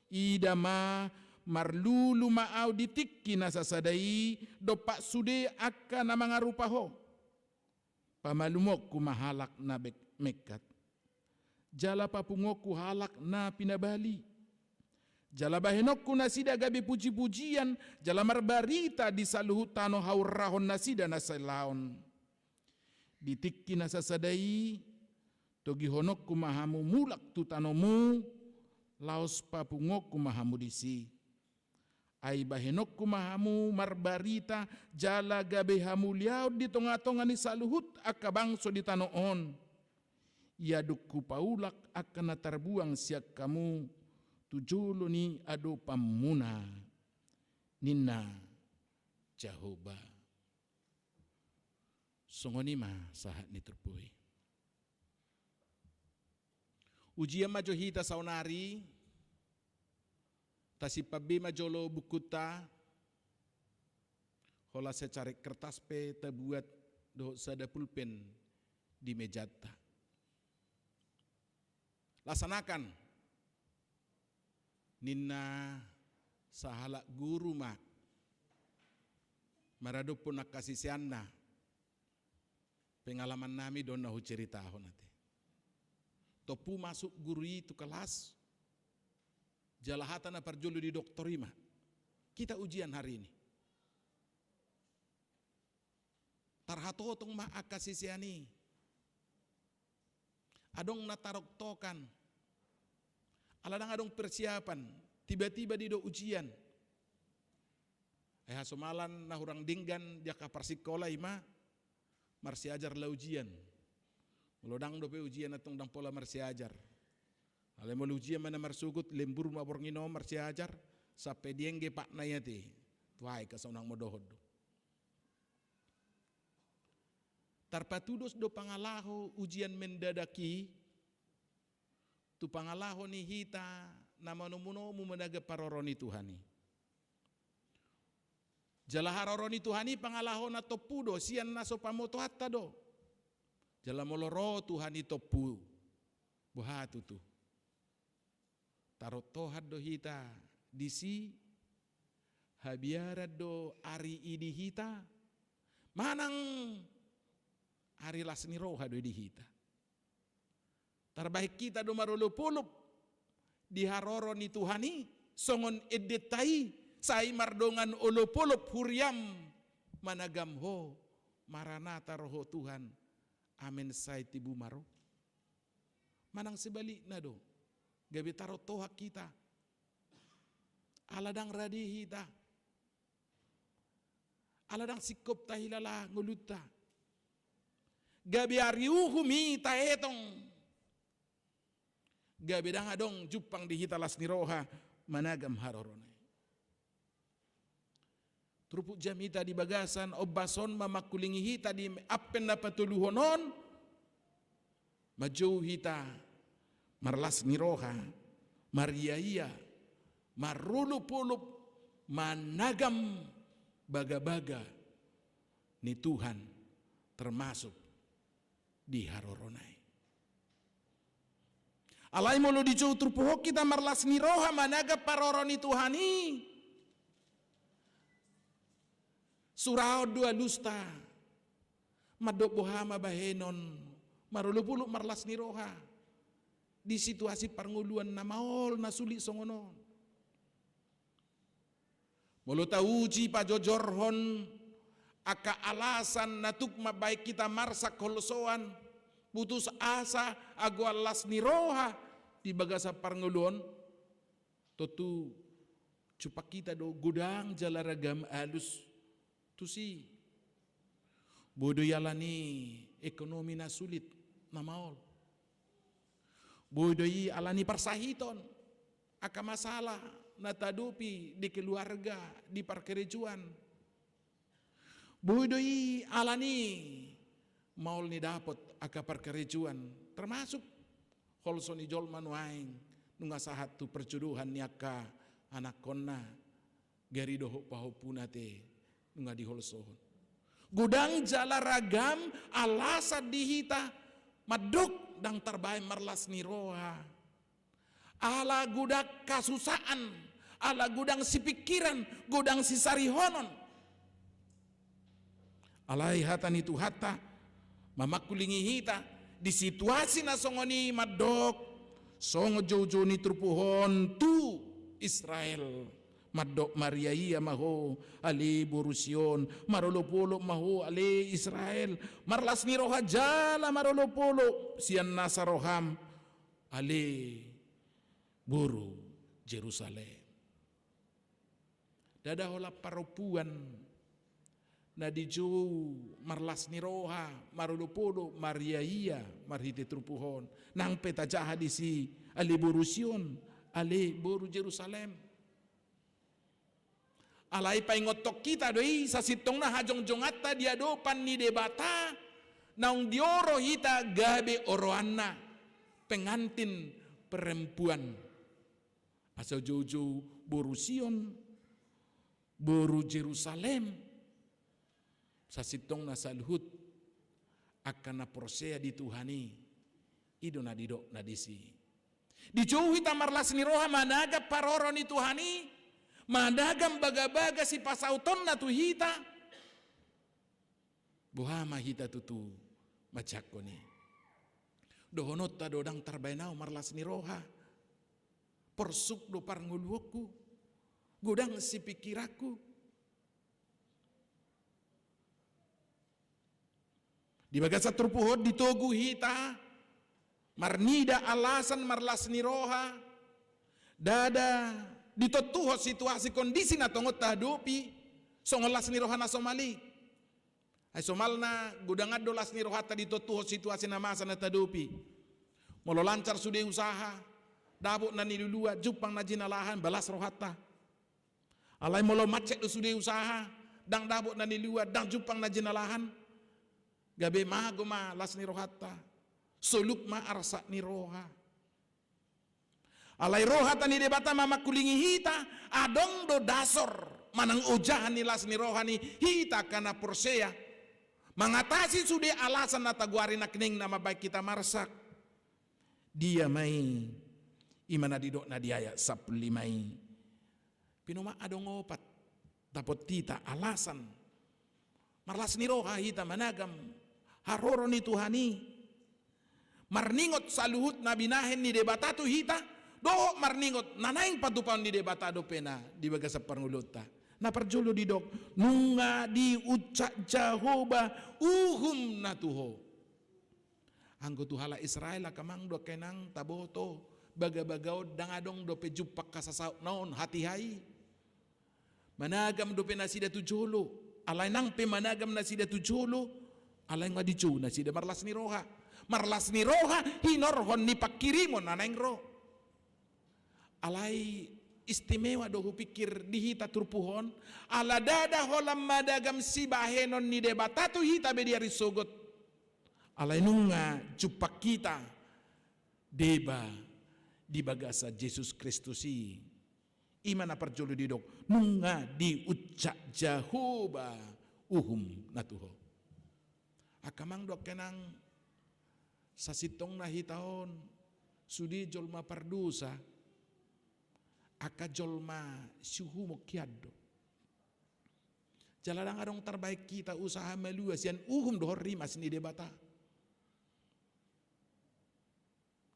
Idama marlulu maaw ditikki nasasadai. Dopak sude akan mangarupaho. Pamalumokku mahalak na mekat. Jala papungoku halak na pinabali. Jala bahenokku nasida gabi puji-pujian. Jala marbarita di saluhutano haurahon nasida nasailaon. Ditikki nasasadai. Togi honokku mahamu mulak tutanomu. Laos papungokku mahamu disi. Ai bahenokku mahamu marbarita. Jala gabe hamu liau di tonga-tonga ni saluhut akabangso di tanoon. Iadukku paulak akan terbuang siak kamu. Tujulo ni ado pamuna. Nina Jehovah. Songonima sahat ni terpui. Ujian majo hita saunari. Tasipabi majolo bukuta. Hola secari kertas pe terbuat do sada pulpen di mejata. Laksanakan. Nina sahalak guru mak. Marado pun nak kasih sianna. Pengalaman nami dona hu cerita honate. Topu masuk guru itu kelas. Jalahatan na parjulu di doktorima. Kita ujian hari ini. Tarhatotong ma akasisiani. Adong natarok tokan. Aladang adong persiapan. Tiba-tiba di do ujian. Somalan na hurang dinggan dia kapar sikola ima. Marsi ajar la ujian. Melodang dope ujian atong dang pola marsi ajar. Ale mo ujian mana marsugut lembur mabor ngino marsi ajar. Sampai diengge pak nayati. Tuai kasaunang modohod. Tarpatudos do pangalaho ujian mendadaki. Tu pangalaho ni hita na manumuno menaga paroroni Tuhani. Jalaharoroni Tuhani pangalaho na topudo sian na sopamoto hatta do. Jalamoloro Tuhani topu. Buhatu tu. Tarot tohat do hita disi habiara do ari idi hita. Manang ari lasni roha do di hita. Terbaik kita do marulupulup di haroro ni Tuhani songon edetai sai mardongan ulupulup huriam managam ho Maranatha roho Tuhan, amen say tibu maro. Manang sebalik na do, gabi taro tohak kita, aladang radi hita, aladang sikop tahilala nguluta, gabi ariuhumi taetong, gabi dang adong jupang dihitalas ni roha managam haroronay. Trupuk jamita di bagasan obason mamakulingi hita di apen na patuluhonon, majauh hita marlas ni roha, mariaya, marulup-ulup, managam baga-baga ni Tuhan termasuk di haroronay. Alay mulu di jauh trupuhok kita marlas ni roha managap paroroni Tuhani. Surau dua lusta, madok bohama bahenon, marulupuluk marlas ni roha. Di situasi parnguluan na maol na sulit songonon. Mulu tauji pajojorhon, aka alasan natuk mabaik kita marsak kolosoan, putus asa agualas ni roha di bagasa parnguluan, totu cupak kita do gudang jalaragam alus. Tusi bodo yalani ekonomi na sulit na maol. Bodo yi alani parsahiton aka masalah na tadupi di keluarga di parkerejuan. Bodo yi alani maol ni dapot aka parkerejuan termasuk holson ijol manuaing nunga sahat tu perjodohan ni aka anak konna gari doho pahopunate nggak diholsohon. Gudang jala ragam alasa dihita maduk dang terbaik marlas ni roha. Ala gudak kasusaan, ala gudang si pikiran, gudang si sarihonon. Alai hata ni tu hata mamakulingi hita di situasi na songoni madok songo jojo ni trupuhon tu Israel. Madok Mariaia maho ali Borusion, marolopolo maho ali Israel, marlas ni roha jala marolopolo sian nasaroham ali Boru Jerusalem. Dada hola paropuan na di jo marlas ni roha marolopolo Mariaia marhite trupuhon nang peta jaha di si ali Borusion ali Boru Jerusalem. Alai paingotok kita doi sa sitong na hajong-jongata dia dopan ni debata naung dioro hita gabe oroanna pengantin perempuan asal jojo Borusion Boru Jerusalem sa sitong na salhut akan na prosea di Tuhani ido na didok na disi dijauhi tamarlas ni roha managa paroro ni Tuhani. Madagam baga-baga si pasauton na tu hita. Buhama hita tutu macako ni. Dohonot ta dodang tarbainaw marlas ni roha. Porsuk do parnguluku. Gudang si pikiraku. Di bagasa trupuhod ditogu hita. Marnida alasan marlas ni roha. Dada ditotuho situasi kondisi na tongot tahadupi songolas ni rohana Somali ay somal na gudangad dolas ni rohata ditotuho situasi na masa na tahadupi molo lancar sude usaha dabo na nilulua jupang na jinalahan balas rohata alay molo macet do sude usaha dang dabo na nilua dang jupang na jinalahan gabe mago ma las ni rohata soluk ma arsa ni roha. Alai roha tani debata mama kulingi hita adong do dasor manang ujahan ni las ni roha ni hita kana persea mengatasi sude alasan na taguari na kening nama baik kita marsak dia mai imana didok na diaya sapuli mai pinuma adong opat tapot tita alasan marlas ni roha hita managam haroro ni Tuhani marningot saluhut na binahen ni debata tu hita do marningot nanaing patupan di debata do pena di bagasa parnguluta Na perjolo di dok nunga di ucak Jahoba uhum natuho. Anggo tuhala Israel kamang do kenang taboto baga-bagao dangadong do pejupak kasasaw naon hati hai. Managam do penasida tujolo. Alay nang pe managam nasida tujolo. Alay nga di na sida marlas ni roha. Marlas ni roha hinorhon ni pakirimon naneng ro. Alay istimewa do hupikir dihita turpuhon. Ala dada holam madagam si bahenon ni debatatu hita bediari sogot. Alay nunga jupak kita deba di bagasa Yesus Kristusi. Imana perjolo di dok nunga di ucak Jahoba uhum natuho. Akamang dok kenang sasitong na hitaon sudi jolma pardusa aka jolma suhu mokiado. Jaladang adong terbaik kita usaha meluas yan uhum dohor rimas ni debata.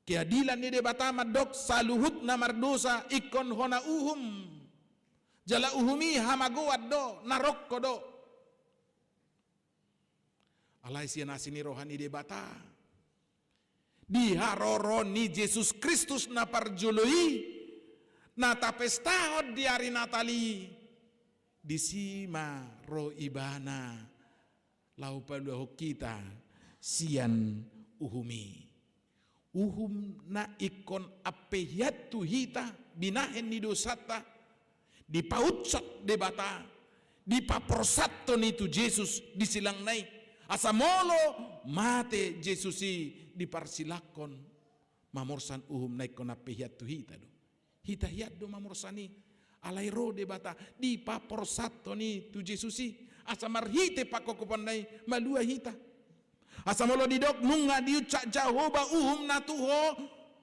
Keadilan ni debata madok saluhut na mardosa ikon hona uhum. Jala uhumi hamaguad do narok ko do. Alay siya nasini rohani debata. Di haroron ni Yesus Kristus na parjului na tapestahod di hari Natali di sima ro ibana lau paduho kita sian uhumi. Uhum na ikon apehiyatu hita binahen ni dosata di pautsat debata di paprosato nitu Jesus di silang nai asamolo mate Jesusi di parsilakon mamorsan uhum na ikon apehiyatu hita do hita hiyat do mamorsani alay ro debata di paprosato nitu Jesusi asamarhite pakokopan nai malua hita. Asamolo didok nunga diucak Jahoba uhum natuho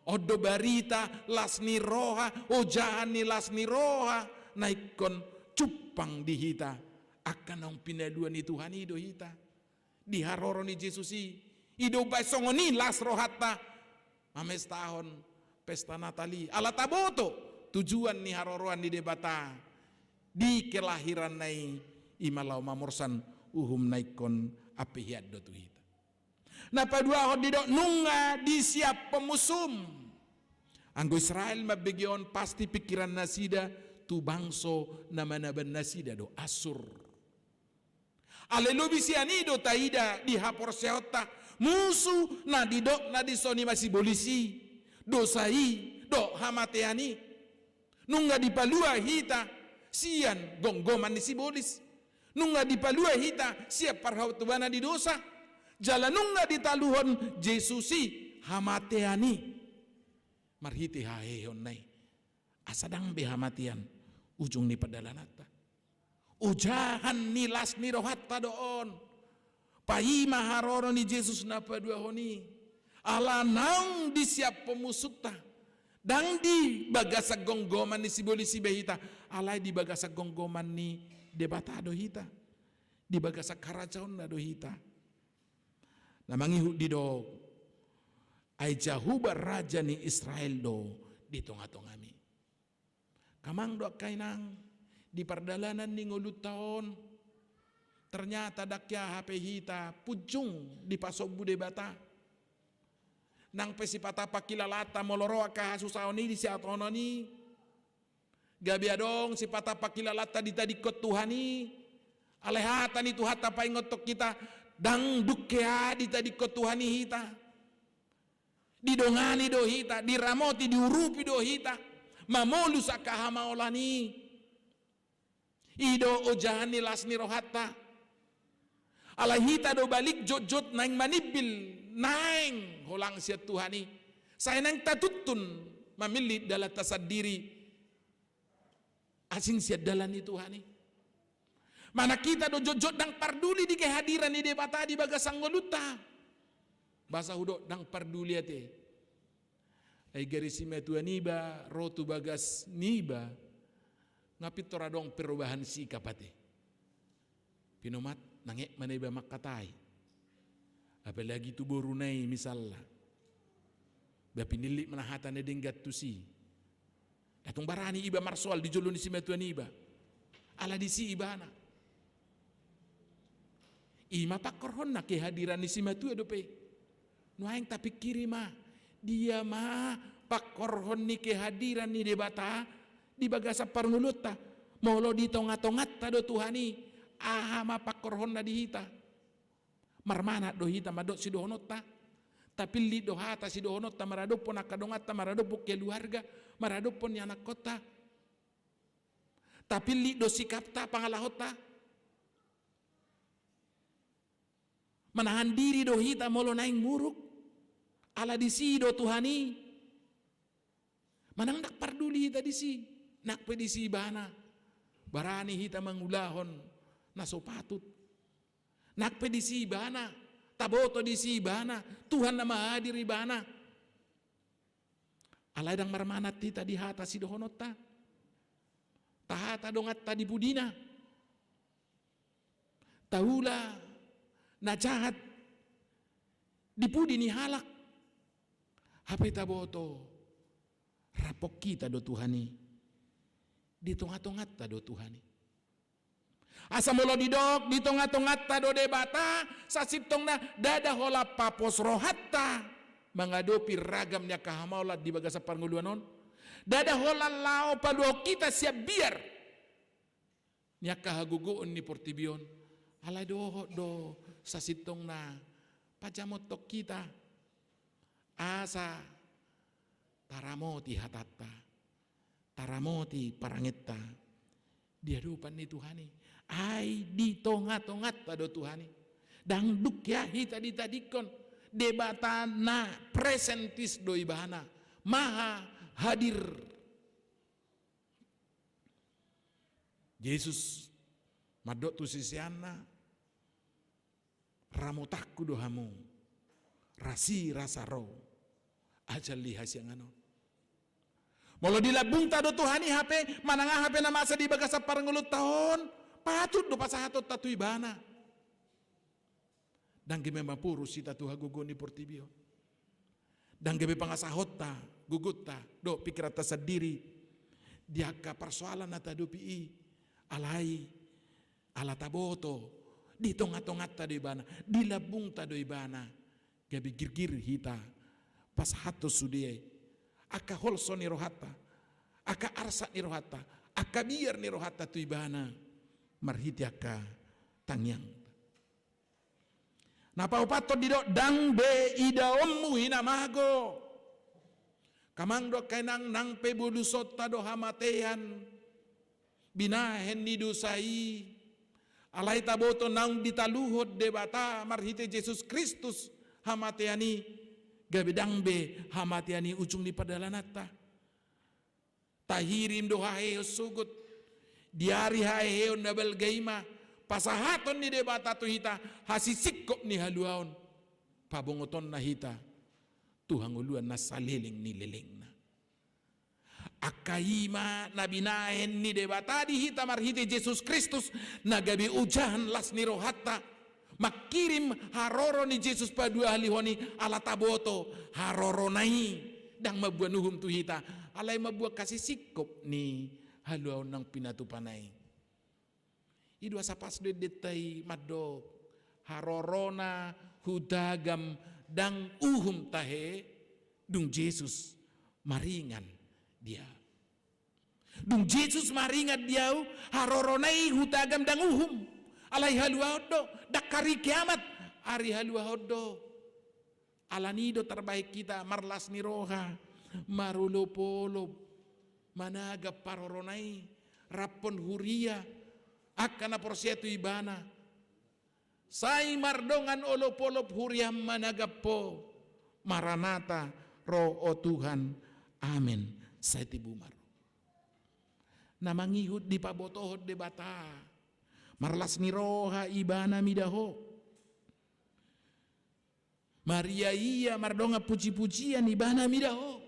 odo barita lasni roha ojani lasni roha naikon cupang di hita akan ang pinaduan ni Tuhan ido hita di haroro ni Jesusi ido bay songoni las rohata ames tahun pesta Natali ala taboto tujuan ni haroroan di debata di kelahiran nai imalau mamorsan uhum naikon apihiyad do tu hita. Na padua ho didok nunga di siap pemusum. Anggo Israel mabegyon pasti pikiran nasida tu bangso namanaban nasida do Asur. Alelubi sianido taida di hapor seota musuh na didok na disoni masih bolisi dosai do hamateani nunga di palua hita sian gonggoman ni sibolis nunga di palua hita siap parhautubana di dosa. Jalanunga di taluhon Jesusi hamateani marhiti haheon nai asadang be hamatian ujung ni padalanata ujahan nilas ni rohatta doon paima haroro ni Jesus na padua honi ala nang disiap pemusukta dang di bagasa gonggoman ni sibolisi behita alai di bagasa gonggoman ni debata dohita di bagasa karajaon na dohita. Namangihu di do ay Jahoba raja ni Israel do di tonga-tongami. Kamang do kainang di pardalanan ni ngulut taon ternyata dakya HP hita pujung di pasok bude bata. Nang pesipata pakilalata moloro ka hasusaoni di siatononi. Gabi adong si pata pakilalata di tadi kot Tuhani. Alehatan itu hata paingotok kita dang dukea di tadi ko Tuhani hita didongani do hita diramoti diurupi do hita mamolu sakahamaolani ido ojahani lasni rohata ala hita do balik jot-jot naing manibil naing holang siat Tuhani saya nang tatutun mamili dalam tasadiri asing siat dalani Tuhani. Mana kita do jojot dang parduli di kehadiran ni debata di bagasang ngoluta. Bahasa hudok dang parduli ate. Ay garisime tua niba, rotu bagas niba. Ngapit toradong perubahan sikap ate. Pinomat nangek maneba makatai. Apalagi tu borunai misalnya. Bapinilik menahatan edenggat tusi. Datang barani iba marsual di jolon si metua niba. ala disi ibana. Ima pakorhon na kehadiran ni si matu adope. Nuaing tapi kiri mah dia mah pakorhon ni kehadiran ni debata di bagasa parngulut ta. Molo di tongat-tongat ta do Tuhani. Aha mah pakorhon na dihita. Marmana do hita madot si dohonot ta. Tapi li dohata si dohonot ta maradopon akadongat ta maradopon keluarga maradopon ni anak kota. Tapi li do sikap ta pangalahot ta. Menahan diri do hita molo naing muruk. Ala disi do Tuhani. Manang nak parduli hita disi. Nak pedisi bana. Barani hita mangulahon na sopatut. Nak pedisi bana. Taboto disi bana. Tuhan na mahadir ibana. Ala dang marmanat hita di hata si dohonot ta. Tahata dongat ta di budina. Tahula na jahat dipudi ni halak hape taboto rapok kita do Tuhani di tongat-tongat ta do Tuhani asa molo didok di tongat-tongat ta do debata sasiptong na dada hola papos rohatta mangadopi ragam nya kahamaulat di bagasa parnguluanon dada hola lao paduo kita siap biar nya kahaguguon ni portibion ala do sasitong na pajamotok kita asa taramoti hatatta taramoti parangetta dia dupan ni Tuhani ai di tongat-tongat do Tuhani dang duk ya hita ditadikon debata na presentis do ibana maha hadir Yesus madok tu sisiana ramotakku dohamu rasi rasaro ajal lihas yang ano molo dilabung tado Tuhani HP mananga HP na masa di bagasa parangulot tahun patut do pasahatot tatu ibana dan gime mapuru si tatu hagugo ni portibio dan gime pangasahot ta gugut ta do pikiran ta sendiri diaka persoalan na tado pi alai ala taboto di tongat-tongat ta do ibana di labung ta do ibana gabi girgir hita pas hato sudie aka holso ni rohata aka arsa ni rohata aka biar ni rohata tu ibana marhiti aka tangyang napa upato dido dang be ida ommu hina mago kamang do kainang nang pe bulusot ta do hamatean binahen ni dosai alai taboto nang ditaluhod debata marhite Yesus Kristus hamatiani gabedang be hamatiani ujung di padalanata tahirim do haheo sugut diari haheo nabel gaima pasahaton ni debata tu hita hasisikop ni haluaon pabongoton na hita tuhanguluan na saliling ni liling na akaima nabinahen ni debata di hita marhite Yesus Kristus nagabi ujahan las ni rohata makirim haroro ni Yesus padua halihoni ala taboto haroro nai dang mabuan uhum tu hita alai mabuat kasih sikop ni haluaw nang pinatupanay idua sapas de detai madok harorona hudagam dang uhum tahe dung Yesus maringan dia dung Yesus maringan dia haroronai hudagam dang uhum alai haluahodo dakari kiamat ari haluahodo alanido terbaik kita marlas niroha marulopolo managa paroronai rapon huria akana porsetu ibana sai mardongan olopolop huria managapo maranata roh o Tuhan amin saya tibumar namangihut di pabotohod de bata marlas niroha ibana midaho Maria iya mardonga puji-pujian ibana midaho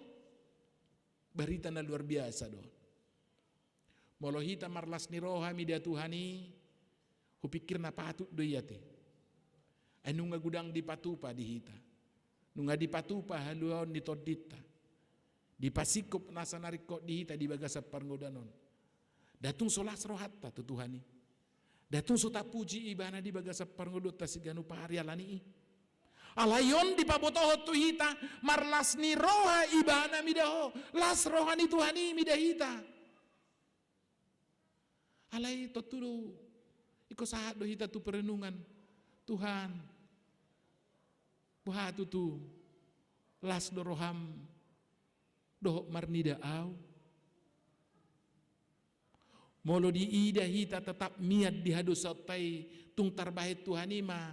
berita na luar biasa do molohita marlas niroha mida Tuhani hupikir na patut do yate anu ngagudang di patupa di hita nunga di patupa haluaon di todita di pasikop nasa nariko di hita di bagasa parngodanon Datung solas rohatta tu Tuhani. Datung so tapuji ibana di bagasa parngulut ta siganu pahari alani. Alayon di pabotoho tu hita marlas ni roha ibana midaho las rohani Tuhani midahita. Alai totulu iko sahat do hita tu perenungan Tuhan. Buhatu tu las do roham dohok marnida au. Molo di ida hita tetap miat di hadu sautai tung tarbahit Tuhan ima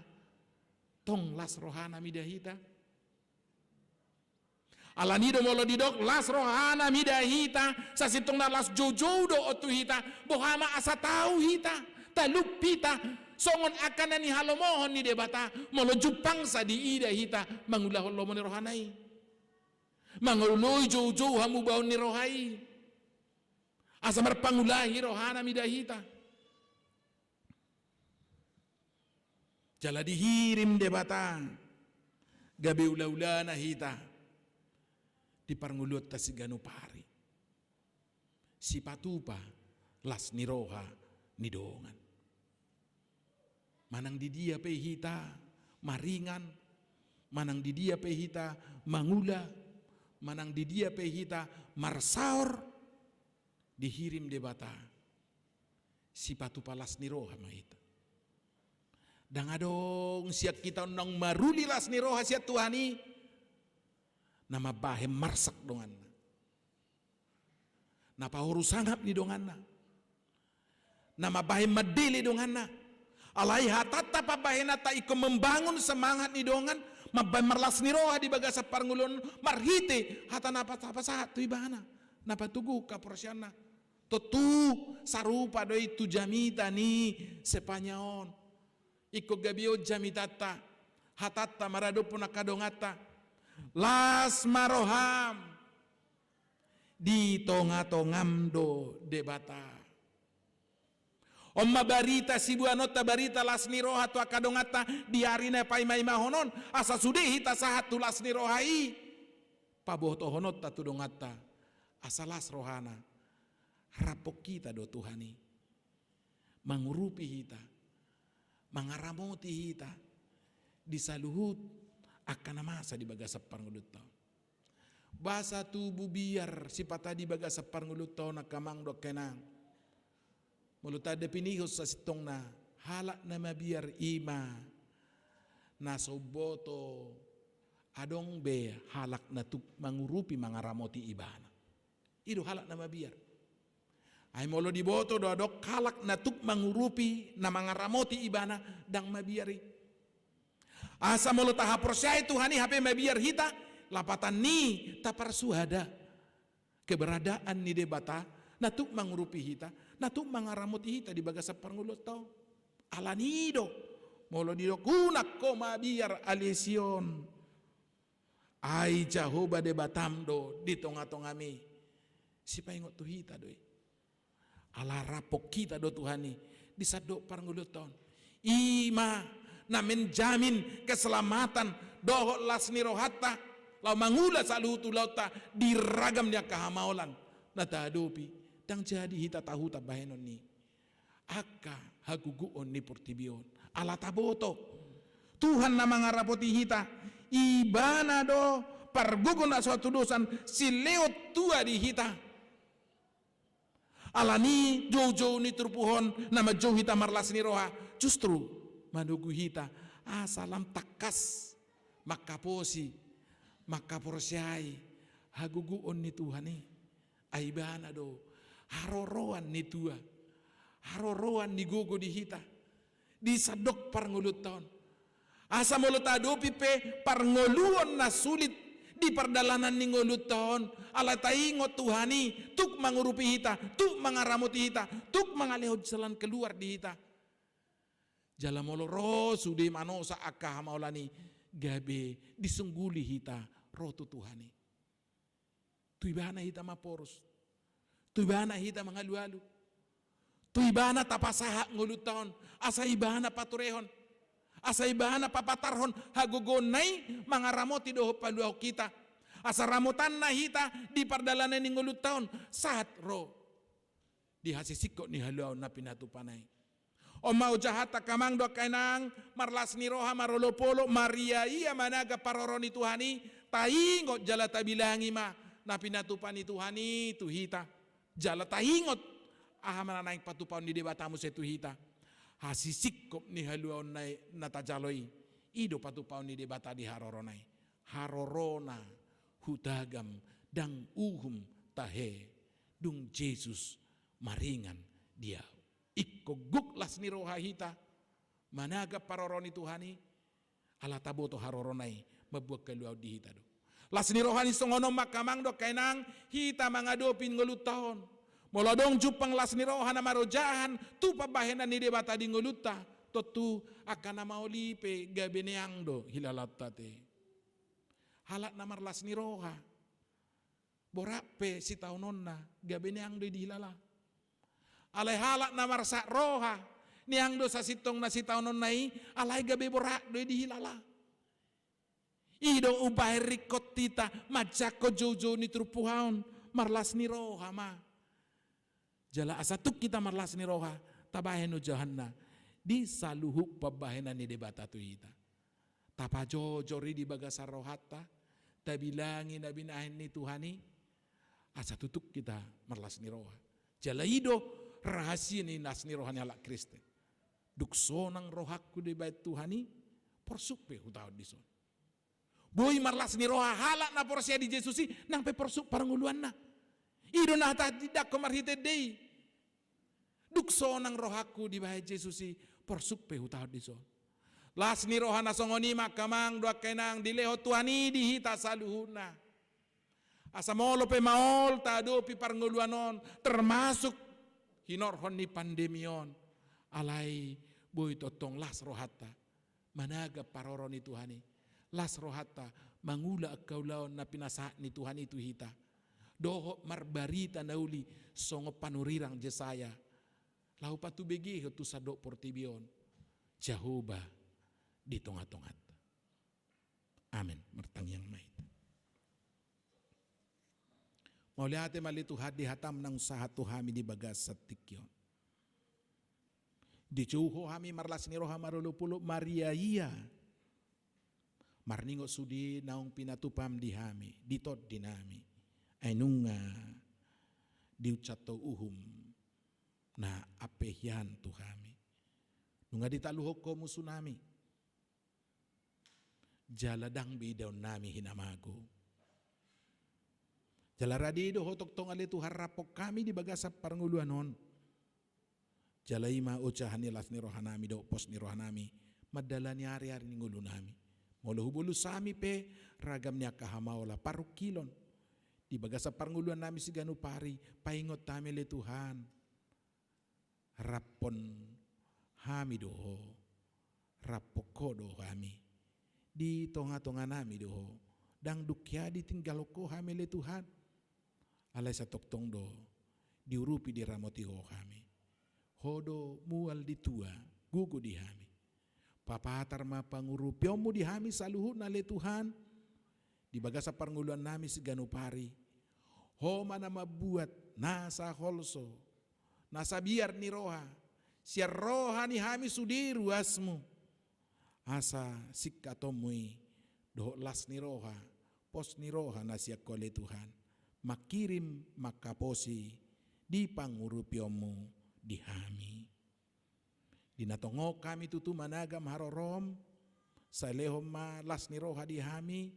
tong las rohana mida hita. Alanido molo di dok las rohana mida hita sasitong na las jojo do otu hita bohama asa tahu hita talup hita songon akan ni halomohon ni debata molo jupang sa di ida hita mangulah lomo ni rohanai manguloi jojo hamu bau ni rohai. Asa marpangulahi rohana midahita. Jala dihirim debata. Gabe ula-ulana hita. Di parngulut ta siganu pari. Si patupa las niroha nidongan. Manang di dia pe hita maringan. Manang di dia pe hita mangula. Manang di dia pe hita marsaor. Dihirim debata si patu palas niroha mahita. Dan adong siap kita nang maruli las niroha siap Tuhani nama bahem marsak donganna. Napa urusangap ni donganna. Nama bahem madili donganna. Alai hatata pabahena ta iko membangun semangat ni dongan mabay marlas niroha di bagasa parngulon marhite hata napa sahat tu ibana. Napa tugu kaporsyana. Totu sarupa doi tu jamita ni sepanyaon. Iko gabio jamitata. Hatata marado pun akadongata. Las maroham. Di tonga-tongam do debata. Omma barita sibuanota barita las niroha tu akadongata. Di harina paimai mahonon. Asa sudehi ta sahat tu las nirohai. Paboh tohonot ta tu dongata. Asalas rohana. Rapok kita do Tuhani. Mangurupi hita. Mangaramoti hita. Disaluhut akan masa di bagasa parngulut tau. Basa tubuh biar sipata di bagasa parngulut tau nakamang do kenang. Mulut ada pinihos sa sitong na halak na mabiar ima. Nasoboto adong be halak na tuk mangurupi mangaramoti ibana. Itu halak na mabiar. Ay molo diboto do adok kalak na tuk mangurupi na mangaramoti ibana dang mabiari. Asa molo taha persyai Tuhani hape mabiar hita lapatan ni tapar suhada keberadaan ni debata na tuk mangurupi hita na tuk mangaramoti hita di bagasa parngulut tau. Alanido molo dido kunak ko mabiar alesion. Ay Jehovah debatam do di tonga-tongami. Sipa ingot tu hita doi. Ala rapok kita do Tuhani disadok parngulut tahun. Ima na menjamin keselamatan dohok las nirohata lau mangula salutu lauta diragam dia kahamaulan nata adopi dang jadi hita tahu tabahenon ni aka haguguon ni portibion ala taboto Tuhan na mangarapoti hita ibana do pargugon na suatu dosan sileot tua di hita. Alani jojo ni terpuhon nama jo hita marlas ni roha justru manugu hita asalam takas makaposi makaporsyai haguguon ni Tuhani aibana do haroroan ni tua haroroan ni gogo di hita disadok parngulut tahun asa mulut adopi pe parngoluon na sulit di perdalanan ni ngolut tahun ala taingot Tuhani tuk mangurupi hita tuk mangaramoti hita tuk mangalehod jalan keluar di hita jala molo ro sude manosa akka maulani gabe disungguli hita rotu Tuhani tu ibana hita maporos tu ibana hita mangalu-alu tu ibana tapasaha ngolut tahun asa ibana paturehon asa ibana papatarhon hagogonay mangaramoti doho paluaw kita asa ramutan na hita di pardalanan ni ngulut taon saat ro hasisiko ni haluaw na pinatupanay. O mau jahata kamang do kainang marlas ni roha marolopolo Maria iya managa paroroni Tuhani taingot jala tabilangi ma na pinatupani Tuhani tuhita jala taingot aha mananaing patupaw ni debatamu se tuhita hasisikop ni haluaw na tajaloi ido patupaw ni debata di haroronay harorona hutagam dang uhum tahe dung Jesus maringan dia ikoguk las ni roha hita managa paroroni Tuhani ala taboto haroronay mabuag kaluaw di hita do las ni rohani songono makamang do kainang hita mangadopin ngulut tahun molodong jupang las ni rohana marojahan tu pabahenan ni debata di nguluta totu akan nama olipe gabeneang do hilalatate halat namar las ni roha borape si taunon na gabeneang do di hilala alay halak namar sa roha niang do sa sitong na si taunon nai alay gabe borak do di hilala ido ubay rikot tita majako jojo ni trupuhaon marlas ni roha ma jala asatuk kita marlas ni roha tabahen no jahanna di saluhuk pabahenan ni debata tu ita tapa jojo ri di bagasa rohata tabilangi na binahin ni Tuhani asa tutuk kita marlas ni roha jala ido rahasia ni nasni rohani ala Kristen dukso nang rohakku di bait Tuhani porsuk pe hutao dison boy marlas ni roha halak na porsia di Jesusi nang pe porsuk paranguluan na ido na ta tidak kemarhite dei dukso nang rohakku di bait Jesusi porsuk pe hutao dison las ni rohana songoni makamang dua kenang dileho Tuhani dihita saluhuna asa molo pe maol ta do pi paranguluanon termasuk hinorhon ni pandemion alay boy totong las rohata managa paroron ni Tuhani las rohata mangula akaulaon na pinasahat ni Tuhani itu hita doho marbarita nauli songo panurirang Jesaya lahu patu begi tu sadok portibion Jehovah di tongat-tongat amin mertang yang mait mau lihat mali Tuhan di hatam nang usaha Tuhami di bagas satikyon. Di cuho hami marlas ni roha marulupulo Maria iya. Marningo sudi naung pinatupam di hami, di tot dinami. Ainunga diucato uhum na apehyan Tuhami. Nunga ditaluhok ko musunami. Jaladang bidaw nami hinamago. Jalaradido hotok tong alitu harapok kami di bagasa paranguluanon. Jalaima ucahan ni las ni rohanami do pos ni rohanami. Madala ni hari-hari ni ngulu nami. Molo hubulu sami pe ragam niya kahamawala parukilon. Di bagasa paranguluan nami si ganupari paingot tami le Tuhan. Rapon hami do rapoko do kami. Di tonga-tonga nami do dang dukya ditinggaloko kami le Tuhan. Alay sa toktong do, diurupi di ramoti ho kami. Hodo mual di tua, gugu di hami. Papatar mapangurupyo mo di hami saluhut na le Tuhan. Di bagasa paranguluan nami si ganupari. Ho mana mabuat nasa holso, nasa biar ni roha. Siya roha ni hami sudiru asmu. Asa sikatomoy, do las ni roha, pos ni roha na siya ko le Tuhan. Makirim makaposi di pangurupyomu di hami. Dinatongo kami tutu managam harorom sa lehom las ni roha di hami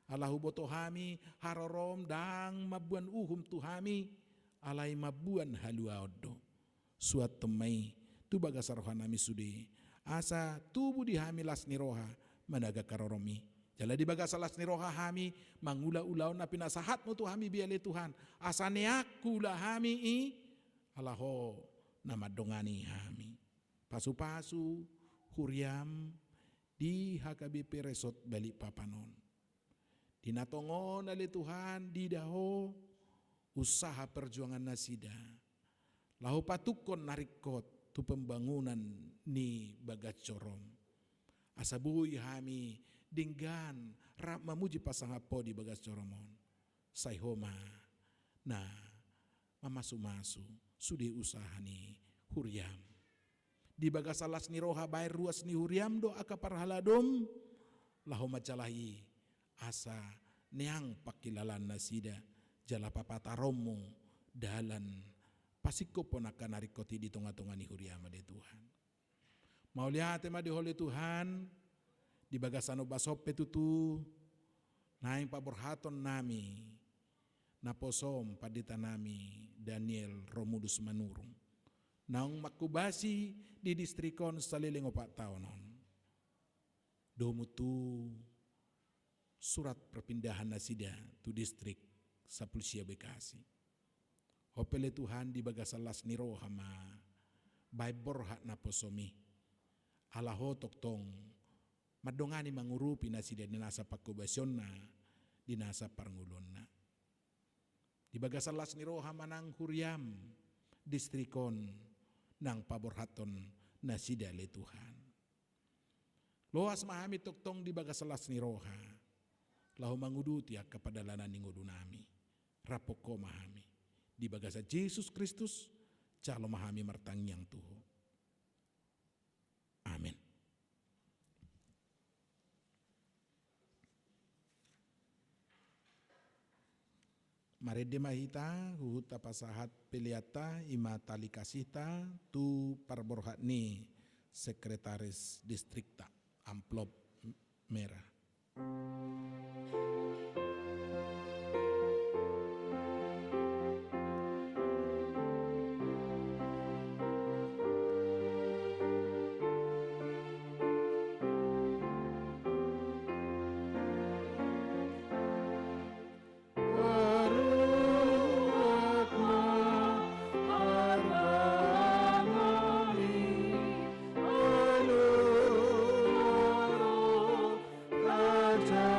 alahu boto hami harorom dang mabuan uhum tu hami alay mabuan haluado suat temai tu bagasar rohanami sudi asa tubu di hami las ni roha managa karoromi. Jala di baga salas ni roha hami mangula-ulaw na pinasahat mo tu hami biale Tuhan. Asa niaku lah hami i alaho na madongani hami. Pasu-pasu huriam di HKBP Resort Balik Papanon. Dinatongon ali Tuhan di daho usaha perjuangan nasida. Lahu patukon narikot tu pembangunan ni Bagat Corom. Asabuy hami dinggan rap mamuji pasangapo di Bagas Coromon. Sayhoma na mamasu-masu sudi usaha ni huriam. Di bagasalas ni roha bayar ruas ni huriam do aka parhaladom laho macalahi asa neang pakilalan nasida jala papata romo dalan pasiko ponakan narikoti di tonga-tonga ni huriam de Tuhan. Mau lihat tema di hole Tuhan di bagasano basope tutu naing paborhaton nami naposom padita nami Daniel Romulus Manurung naung makubasi di distrikon saliling 4 tahunon domutu surat perpindahan nasida tu distrik Sapulsia Bekasi hopele Tuhan di bagasalas niro hama bay borhat naposomi alaho toktong madongani mangurupi nasida dinasa pakubasyon na dinasa parngulon na di bagasalas ni roha manang huriam distrikon nang paborhaton nasida le Tuhan loas mahami toktong di bagasalas ni roha lahu manguduti kepada lana ningudu nami rapoko mahami di bagasa Yesus Kristus calo mahami martang yang tuho amin. Marede mahita huhuta pasahat peliata ima tali kasihta tu parborhat ni sekretaris distrikta amplop merah. Raja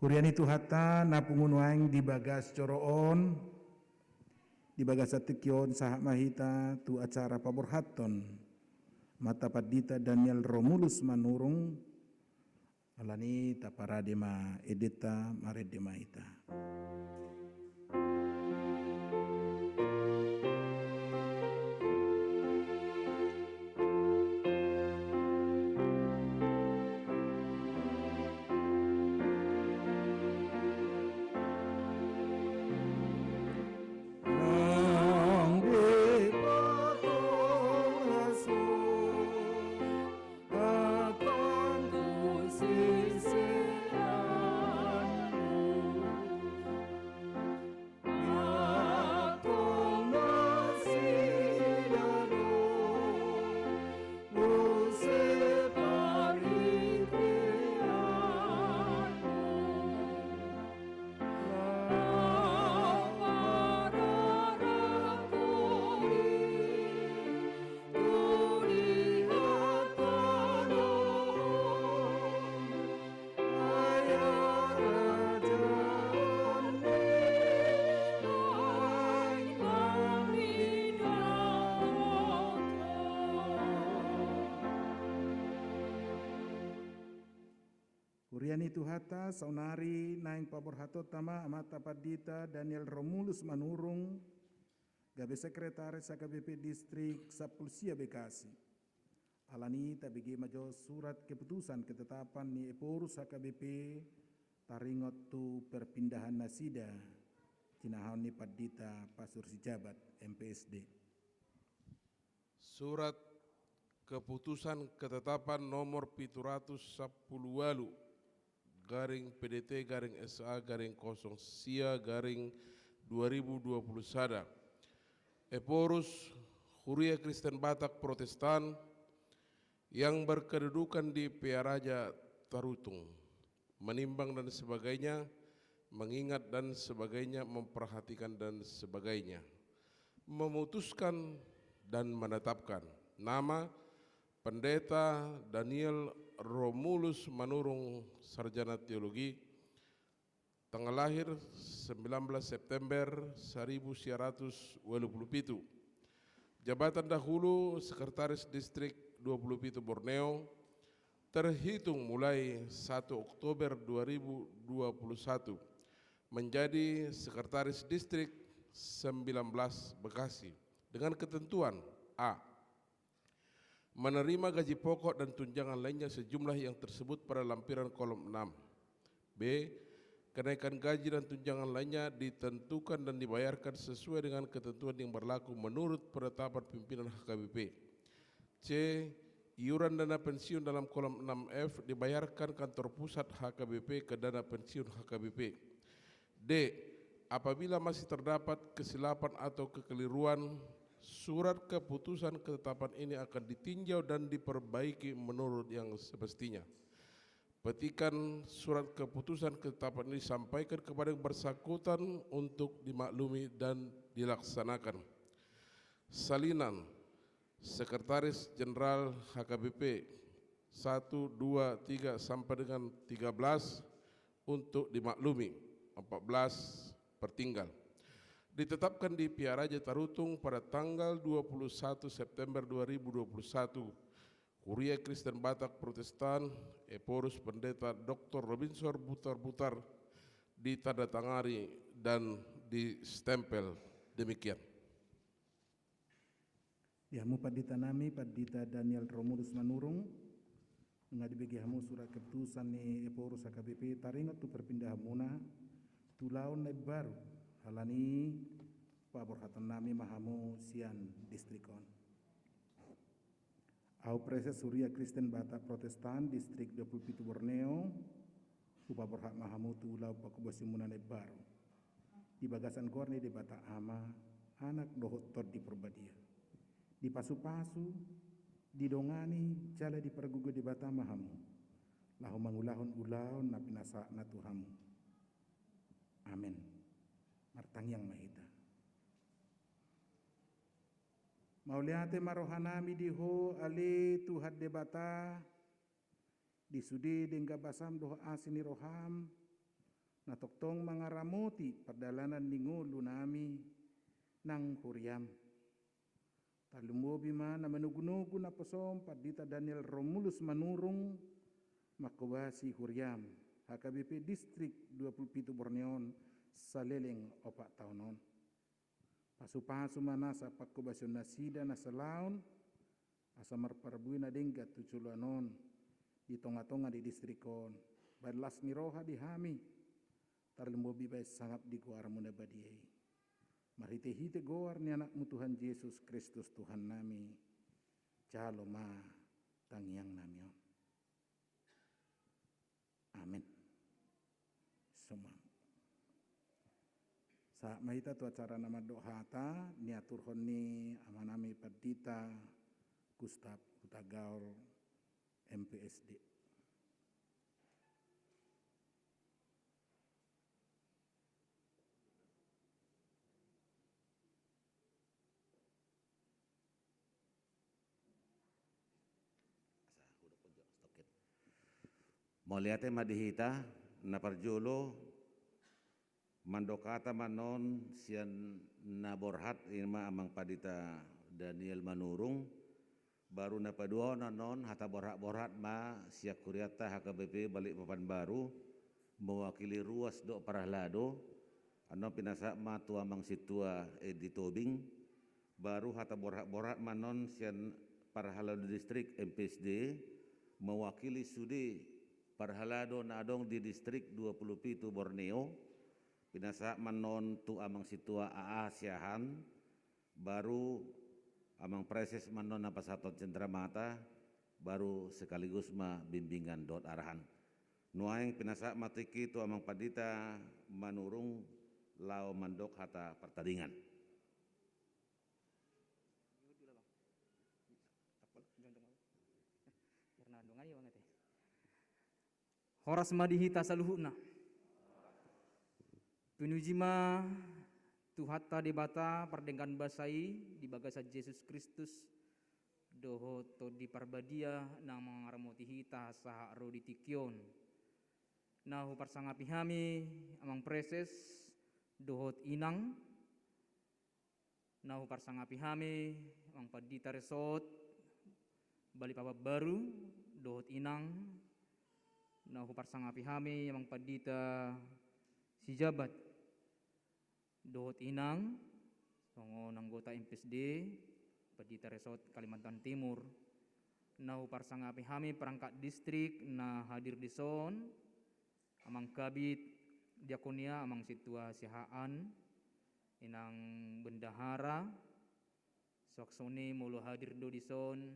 Huriani tu hata napungunuang di bagas coroon, di bagas atikyon sahak mahita tu acara paborhaton, mata padita Daniel Romulus manurung, alani taparadema edita maredema ita. Huriani tuhata saunari naing paborhato tama amata padita Daniel Romulus manurung gabe sekretaris HKBP Distrik Sapulsia Bekasi. Alani tabigi majo surat keputusan ketetapan ni Eporus HKBP taringot tu perpindahan nasida cinahon ni padita Pasur Sijabat MPSD. Surat keputusan ketetapan nomor 710 garing PDT garing SA garing 0 Sia garing 2021 Eporus Huria Kristen Batak Protestan yang berkedudukan di Piaraja Tarutung menimbang dan sebagainya, mengingat dan sebagainya, memperhatikan dan sebagainya, memutuskan dan menetapkan nama Pendeta Daniel Romulus Manurung Sarjana Teologi, tanggal lahir 19 September 1927, jabatan dahulu Sekretaris Distrik 27 Borneo, terhitung mulai 1 Oktober 2021 menjadi Sekretaris Distrik 19 Bekasi dengan ketentuan A. Menerima gaji pokok dan tunjangan lainnya sejumlah yang tersebut pada lampiran kolom 6. B. Kenaikan gaji dan tunjangan lainnya ditentukan dan dibayarkan sesuai dengan ketentuan yang berlaku menurut penetapan pimpinan HKBP. C. Iuran dana pensiun dalam kolom 6F dibayarkan kantor pusat HKBP ke dana pensiun HKBP. D. Apabila masih terdapat kesilapan atau kekeliruan, surat keputusan ketetapan ini akan ditinjau dan diperbaiki menurut yang semestinya. Petikan surat keputusan ketetapan ini disampaikan kepada yang bersangkutan untuk dimaklumi dan dilaksanakan. Salinan Sekretaris Jenderal HKBP 1, 2, 3 sampai dengan 13 untuk dimaklumi, 14 pertinggal. Ditetapkan di Piaraja Tarutung pada tanggal 21 September 2021, Kuria Kristen Batak Protestan, Eporus Pendeta Dr. Robinson Butar-Butar ditandatangani dan distempel demikian. Yamu padita nami padita Daniel Romulus Manurung mengadibegi hamu surat keputusan ni Eporus HKBP taringot tu perpindahan muna tu laun na baru halani paborhatan nami mahamu sian distrikon. Au proses Surya Kristen Batak Protestan distrik 27 Borneo upaborhat mahamu tu lau pakubosimunan baru. Di bagasan korne di Batak Ama anak dohot tod di Perbadia. Di pasu-pasu di dongani jala di pergugu di Batak mahamu. Lahu mangulahon ulaon na pinasa na tuhamu. Amin. Martangyang mahita. Mauliate marohanami diho ali tuhad debata disudi dengga basam doh asini roham natoktong mangaramoti perdalanan ningo lunami nang huriam. Talumbobi ma na manugunugu na posom padita Daniel Romulus Manurung makubasi huriam HKBP Distrik 27 Borneon saleleng opak tahunon. Pasu-pasu mana sa pakubasyon na sida na salaon asa marparbuin na denggat tuculanon di tonga-tonga di distrikon. Badlas ni roha di hami tarlumbobi bay sangap di kuara muna badiyay. Marhite-hite goar ni anakmu Tuhan Yesus Kristus Tuhan nami. Jalo ma tangyang nami. Amin. Sumang. Sa mahita tu acara nama dohata niatur honi amanami padita Gustav Hutagaul MPSD. Moliate madihita na parjulo mandokata manon sian naborhat ima amang padita Daniel Manurung baru na padua nanon hata borhat ma siak kuriata HKBP balik papan baru mewakili ruas do parahlado ano pinasa ma tua mang situa edi tobing baru hata borhat manon sian parahlado distrik MPSD mewakili sudi parhalado na adong di distrik 27 Borneo pinasa manon tu amang situa aasiahan baru amang preses manon na pasaton cendramata baru sekaligus ma bimbingan dot arahan nuaing pinasa matiki tu amang padita Manurung lao mandok hata pertandingan. Horas madihita saluhuna. Pinujima tuhata debata perdengkan basai di bagasa Yesus Kristus doho to di parbadia nang mangaramoti hita saha rodi tikyon. Nahu parsangapi hami amang preses dohot inang. Nahu parsangapi hami amang padita resort bali papa baru dohot inang. Nahu parsangapi hami amang padita si jabat dohot inang songo nanggota MPSD padita resort Kalimantan Timur. Nahu parsangapi hami perangkat distrik na hadir di son amang kabit diakonia amang situa sihaan inang bendahara soksone mulu hadir do di son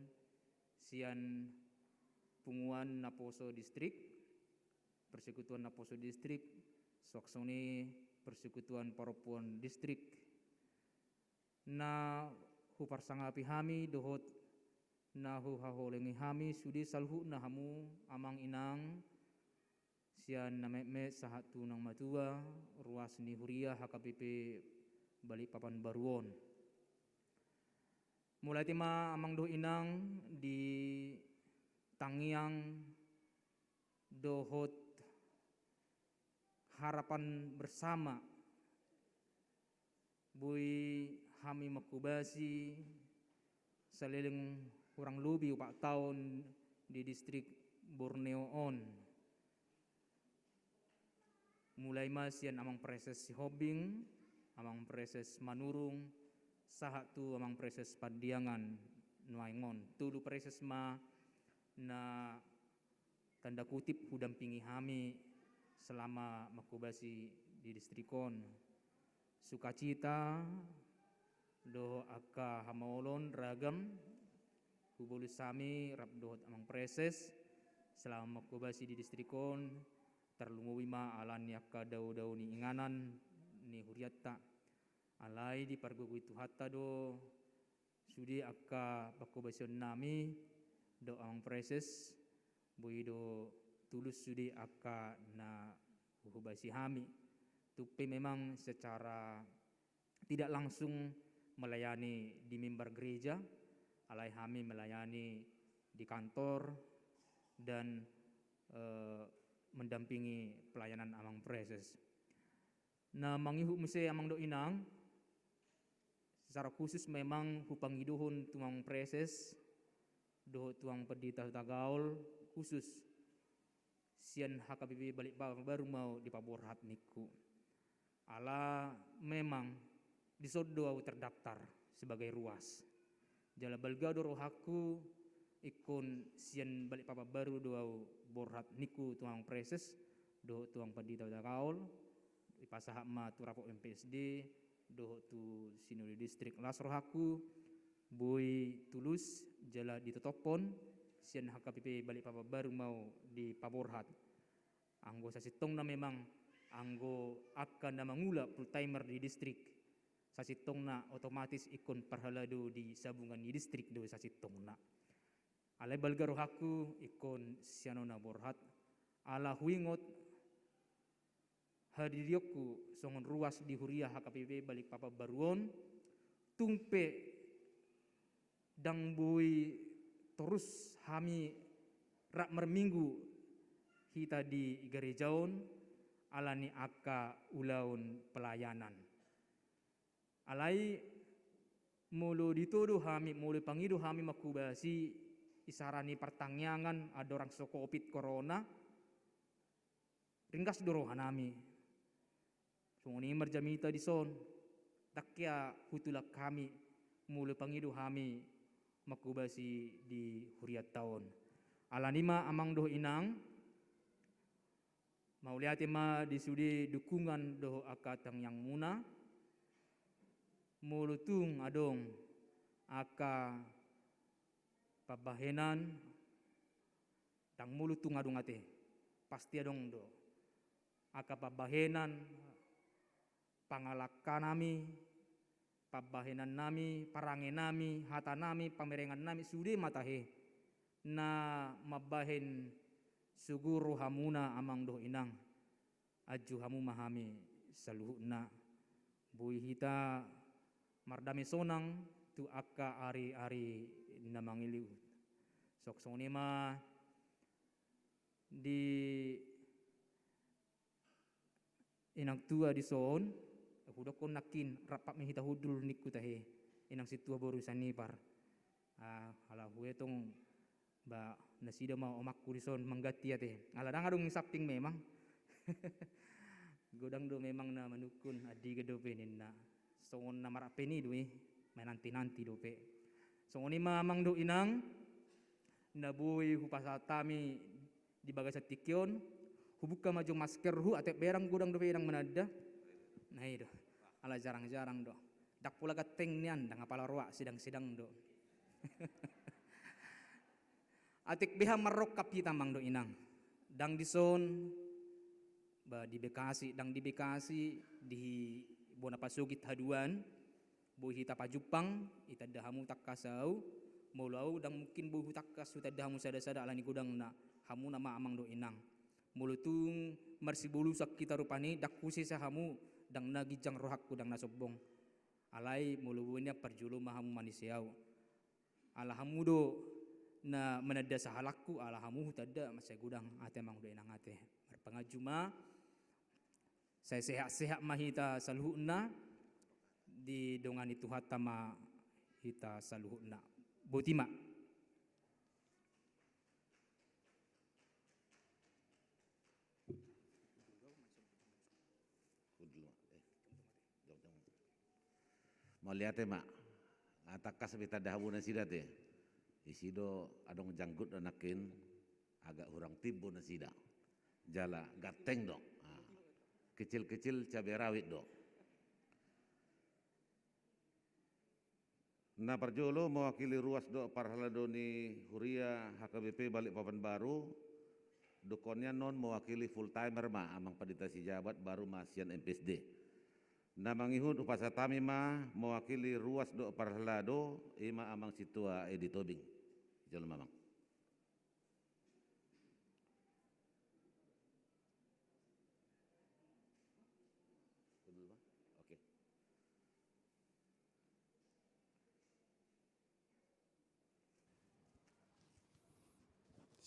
sian punguan Naposo distrik Persekutuan Naposo distrik soksone Persekutuan Paropuan distrik na hu parsangapi hami dohot na hu haholengi hami sudi salhu na hamu amang inang sian nameme sahatu nang matua ruas ni huria HKBP Balikpapan Baruon. Mulai tema amang do inang di tangiang dohot harapan bersama bui hami makubasi salileng kurang lebih 4 tahun di distrik Borneo on. Mulai masian amang preses si Hobing, amang preses Manurung, sahatu amang preses Padiangan Nuaingon. Tulu preses ma na tanda kutip hudampingi hami selama makubasi di distrikon. Sukacita do aka hamaolon ragam hubulus sami rap dohot amang preses selama makubasi di distrikon terlunguwi ma alan yakka dau-dau ni inganan ni huriatta alai di pargugui tuhatta do sudi akka pakubasyon nami do amang preses bui do tulus sudi akka na hubasi hami tupi memang secara tidak langsung melayani di mimbar gereja alai hami melayani di kantor dan mendampingi pelayanan amang preses. Na mangihu muse amang do inang secara khusus memang hupangiduhun tuang preses do tuang pendeta Tagaul khusus sian HKBP Balikpapan baru mau dipaborhat niku. Ala memang disodo terdaftar sebagai ruas. Jala balgado rohaku ikon sian Balikpapan baru do borhat niku tuang preses do tuang pendeta Tagaul ipasahak ma tu rapok MPSD do tu sinode distrik las rohaku boy tulus jala ditotopon sian HKBP Balikpapan baru mau dipaborhat. Anggo sasitong na memang anggo akan na mangula full timer di distrik. Sasitong na otomatis ikon parhalado di sabungan di distrik do sasitong na. Alay balgaro haku ikon siano na borhat. Ala huingot hadirioku songon ruas di Huria HKBP Balikpapan baruon tumpe dang boy terus hami rak merminggu kita di gerejaon alani aka ulaun pelayanan. Alai mulu dituduh hami mulu pangidu hami makubasi isarani pertangyangan ada orang so covid corona ringkas dorohan nami. Sunguni merjamita di son takya hutulak kami mulu pangidu hami makubasi di huriat tahun. Alanima amang doh inang mauliati ma disudi dukungan doh akatang yang muna mulutung adong aka pabahenan tang mulutung adong ate pasti adong do aka pabahenan pangalakan nami pabahenan nami parange nami hata nami pamerengan nami sudi matahe na mabahen suguru hamuna amang doh inang aju hamu mahami saluhna bui hita mardami sonang tu aka ari-ari namangiliu sok sone ma di inang tua di son huda kon nakin rapak mihita hudul niku tahe inang situa boru sanipar ala huetong ba nasida mau omakku di son manggati ate ala dang adung sapting memang godang do memang na manukun adi gedope ninna songon na marapeni doi nanti dope songoni mamang do inang na boy hupasatami di bagasa tikyon hubuka maju masker hu ate berang godang do inang manada nah itu ala jarang-jarang do dak pula gateng nian dang apala roa sidang-sidang do atik beha marok kapita mang do inang dang dison ba di Bekasi dang di Bekasi di Bonapasugit haduan boy hita pajupang ita dahamu tak kasau mulau dang mungkin boy tak kasu ita dahamu sada-sada alani godang na hamu nama amang do inang mulutung marsibulu sak kita rupani dak kusi sahamu dang nagijang rohakku dang nasobong alai mulubunya perjulu mahamu manisiau alahamu do na menada sahalakku alahamu tada masih gudang ate mang do inang ate berpengajuma saya sehat-sehat mahita saluhna di dongani Tuhan tama hita saluhna botima maliate mak atakas bita dahabuna sidate isido adong janggut anakin agak hurang timbu nasida jala gateng dong kecil-kecil cabai rawit dong na parjolo mewakili ruas do parhaladoni Huria HKBP Balikpapan baru dukonnya non mewakili full timer ma amang padita si jabat baru masian MPSD na mangihun upasatami ma mewakili ruas do parhalado ima amang situa Edi Tobing jalo mamang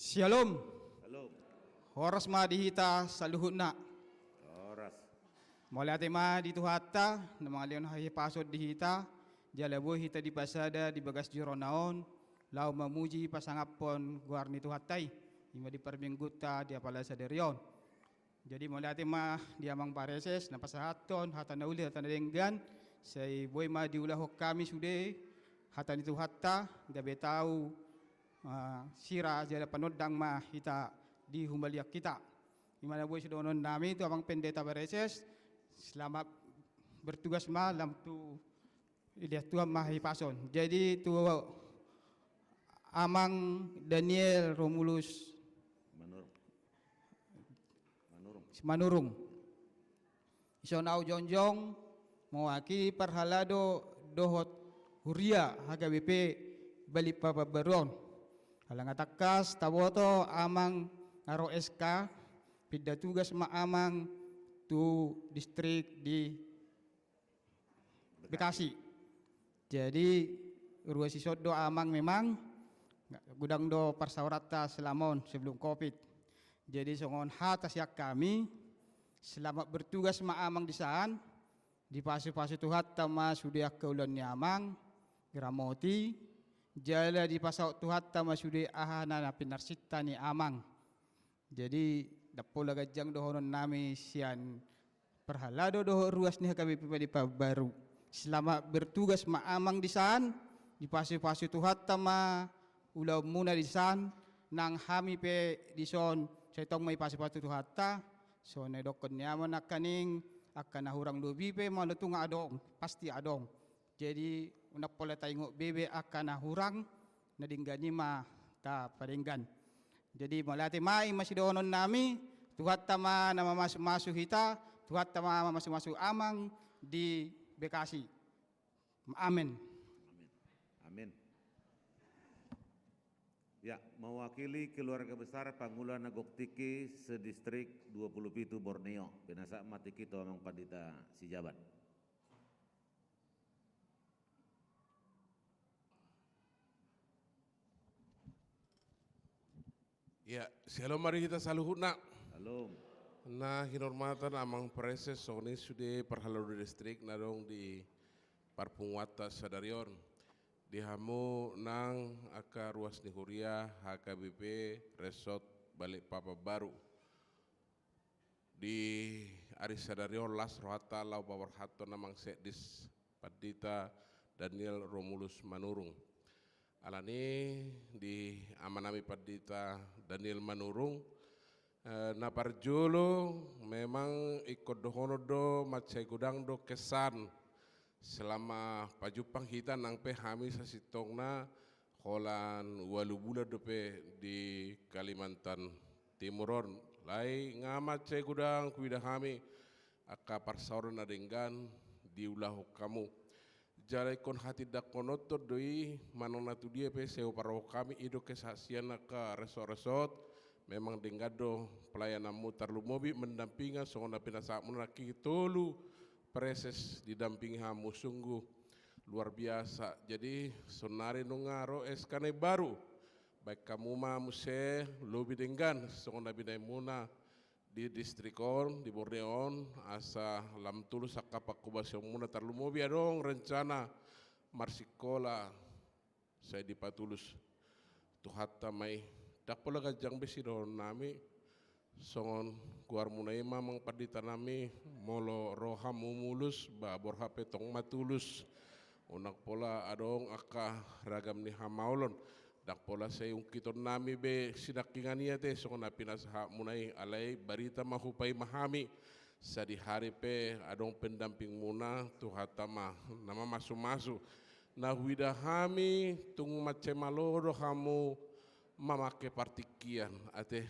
Shalom. halo horas ma dihita saluhutna. Oras. Mulai tema di tuhata, nama leon hai pasod dihita, jalabu hita di pasada di bagas jironaon, lau memuji pasangapon guarni tuhatai, ima di perbingguta di apala saderion. Jadi mulai tema di amang pareses, napasahaton, hatana uli, hatana denggan, say boy ma diulah kami sude, hatan itu hatta, gabe tahu sira jala panodang ma hita di humbaliak kita. Imana boy sudonon nami itu amang pendeta pareses, selamat bertugas malam tu lihat Tuhan Mahipason. Jadi tu amang Daniel Romulus Manurung. Isonau jonjong mewakili perhalado dohot huria HKBP bali pababaron. Halang atakas tawoto amang ngaro SK pida tugas maamang tu distrik di Bekasi. Jadi ruas isodo amang memang gudang do parsaurata selamon sebelum Covid. Jadi songon hatas yak kami selamat bertugas maamang di saan di pasu-pasu Tuhan tama sudah keulan nyamang gramoti jala di pasau Tuhan tama sudah ahana na pinarsita ni amang. Jadi dapola gajang dohonon nami sian perhalado doho ruas ni HKBP di baru. Selamat bertugas maamang di saan di pasu-pasu Tuhan tama ulau muna di saan nang hami pe di son saya tong may pasu-pasu Tuhan so na dokon nyaman akaning akan nahurang lubi pe malutung adong pasti adong. Jadi unak pola tayo bebe akan nahurang nadinggani ma ta paringgan. Jadi malati mai masih donon nami Tuhan tama nama masuk-masuk kita, Tuhan tama masuk-masuk amang di Bekasi. Amin. Amin. Ya, mewakili keluarga besar Pangulan Nagoktiki sedistrik 27 Borneo, binasa mati kita amang Pandita Sijabat. Ya, shalom mari kita saluhutna. Salam. Nah, hinhormatan amang preses soni sudah perhalado distrik nadong di Parpungwata Sadarion. Dihamu nang aka ruas ni Huria HKBP Resort Balikpapan Baru. Di Aris Sadarion las rohata lau pawarhato namang sedis Pandita Daniel Romulus Manurung. Alani di amanami Pandita Daniel Manurung na parjolo memang ikut dohono do macai gudang do kesan selama pajupang kita nang pe hami sasitongna holan walubula dope di Kalimantan Timuron lai ngama cai gudang kuida hami aka parsauran adenggan diulah kamu jalai kon hati dakonoto doi manona tu dia pe seu paro kami ido kesasian aka resort memang denggado pelayanan mutar lumobi mendampinga songona pinasa munaki tolu preses didampingi hamu sungguh luar biasa. Jadi sonari nungaro eskane baru baik kamu ma muse lobi denggan songona binai muna di distrikon di Borneon asa lam tulus akapak kubasyon muna tarlumobi adong rencana marsikola saya dipatulus tuhata mai dapola gajang besi don nami songon guar munai mamang Pandita nami molo roham umulus ba borha petong matulus unak pola adong aka ragam ni hamaulon dak pola saya ungkiton nami be sidakingan ia te songon apinasaha munai alai barita mahupai mahami sadi hari pe adong pendamping muna tuhatama nama masu-masu nah widahami tung macemaloro hamu mamake partikian ate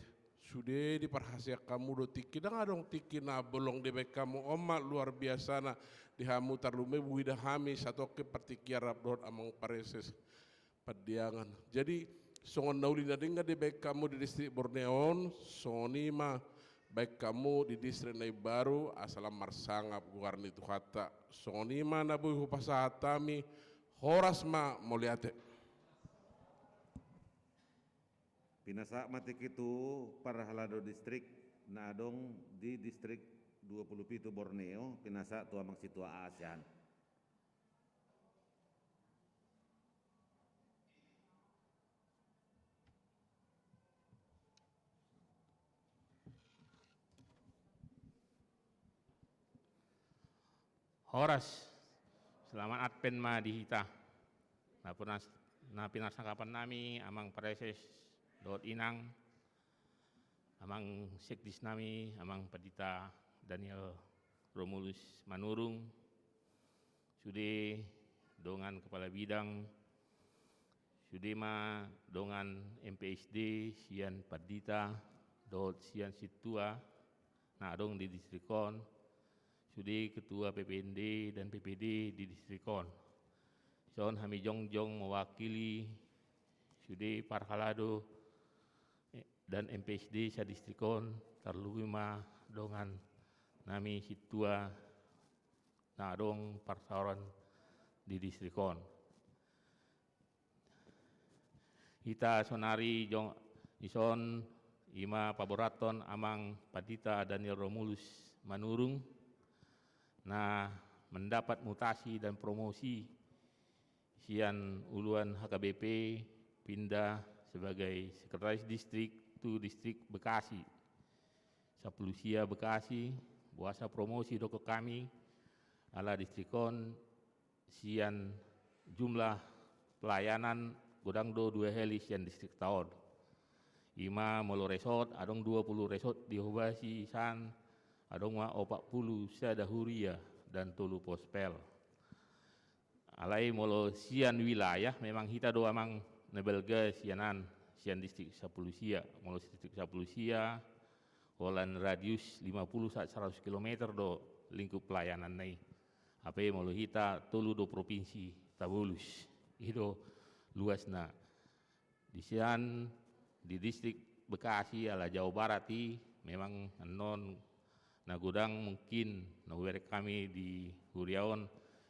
sudah diperhasil kamu do tiki dan adong tiki na bolong debek kamu omat luar biasa na dihamu tarlume buida hami satu ke partikian rabdot amang pareses padiangan. Jadi songon nauli nadinga debek kamu di distrik Borneon soni ma baik kamu di distrik Nai Baru asalam marsangap guarni tuhata soni ma nabu hupasatami horas ma moliate. Pinasa matik itu para halado distrik na adong di distrik 27 Borneo, pinasa tua mang situa ASEAN. Horas, selamat Advent ma di hita. Na pinasangkapan nami amang preses dot inang, amang sekdis nami, amang Padita Daniel Romulus Manurung, sude dongan kepala bidang, sude ma dongan MPSD sian Padita dot sian situa, na dong di distrikon, sude ketua PPND dan PPD di distrikon. Son kami jongjong mewakili sude parhalado dan MPSD sa distrikon terluma dongan nami situa na dong parsauran di distrikon. Kita sonari jong ison ima paboraton amang Padita Daniel Romulus Manurung na mendapat mutasi dan promosi sian uluan HKBP pindah sebagai sekretaris distrik tu distrik Bekasi. Sapulusia Bekasi buasa promosi doko kami ala distrikon sian jumlah pelayanan godang do 2 heli sian distrik tahun. Ima molo resort adong 20 resort di Hobasi san adong ma 40 sada huria dan tolu pospel. Alai molo sian wilayah memang hita do amang nebelga sianan sian distrik Sapulusia, molo distrik Sapulusia holan radius 50 saat 100 km do lingkup pelayanan nai. Apa molo hita tolu do provinsi Tabulus. Itu luasna. Di sian di distrik Bekasi ala Jawa Barat memang non nagudang mungkin nawerek kami di Huriaon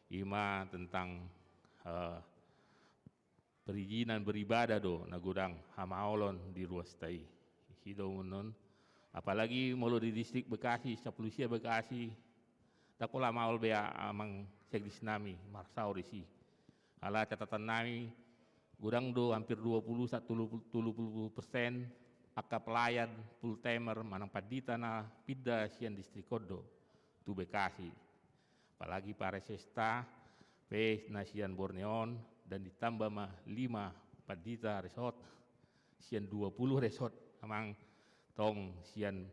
ima tentang perizinan beribadah do nagudang hamaolon di ruas tai hido non apalagi molo di distrik Bekasi Sapulusia Bekasi takola maol bea amang sekdis nami marsau risi ala catatan nami gudang do hampir 20% akka pelayan full timer manang Padita na pidda sian distrik kodo tu Bekasi. Apalagi para sesta, pe nasian Borneon dan ditambah mah 5 Padita resort, sian 20 resort amang tong sian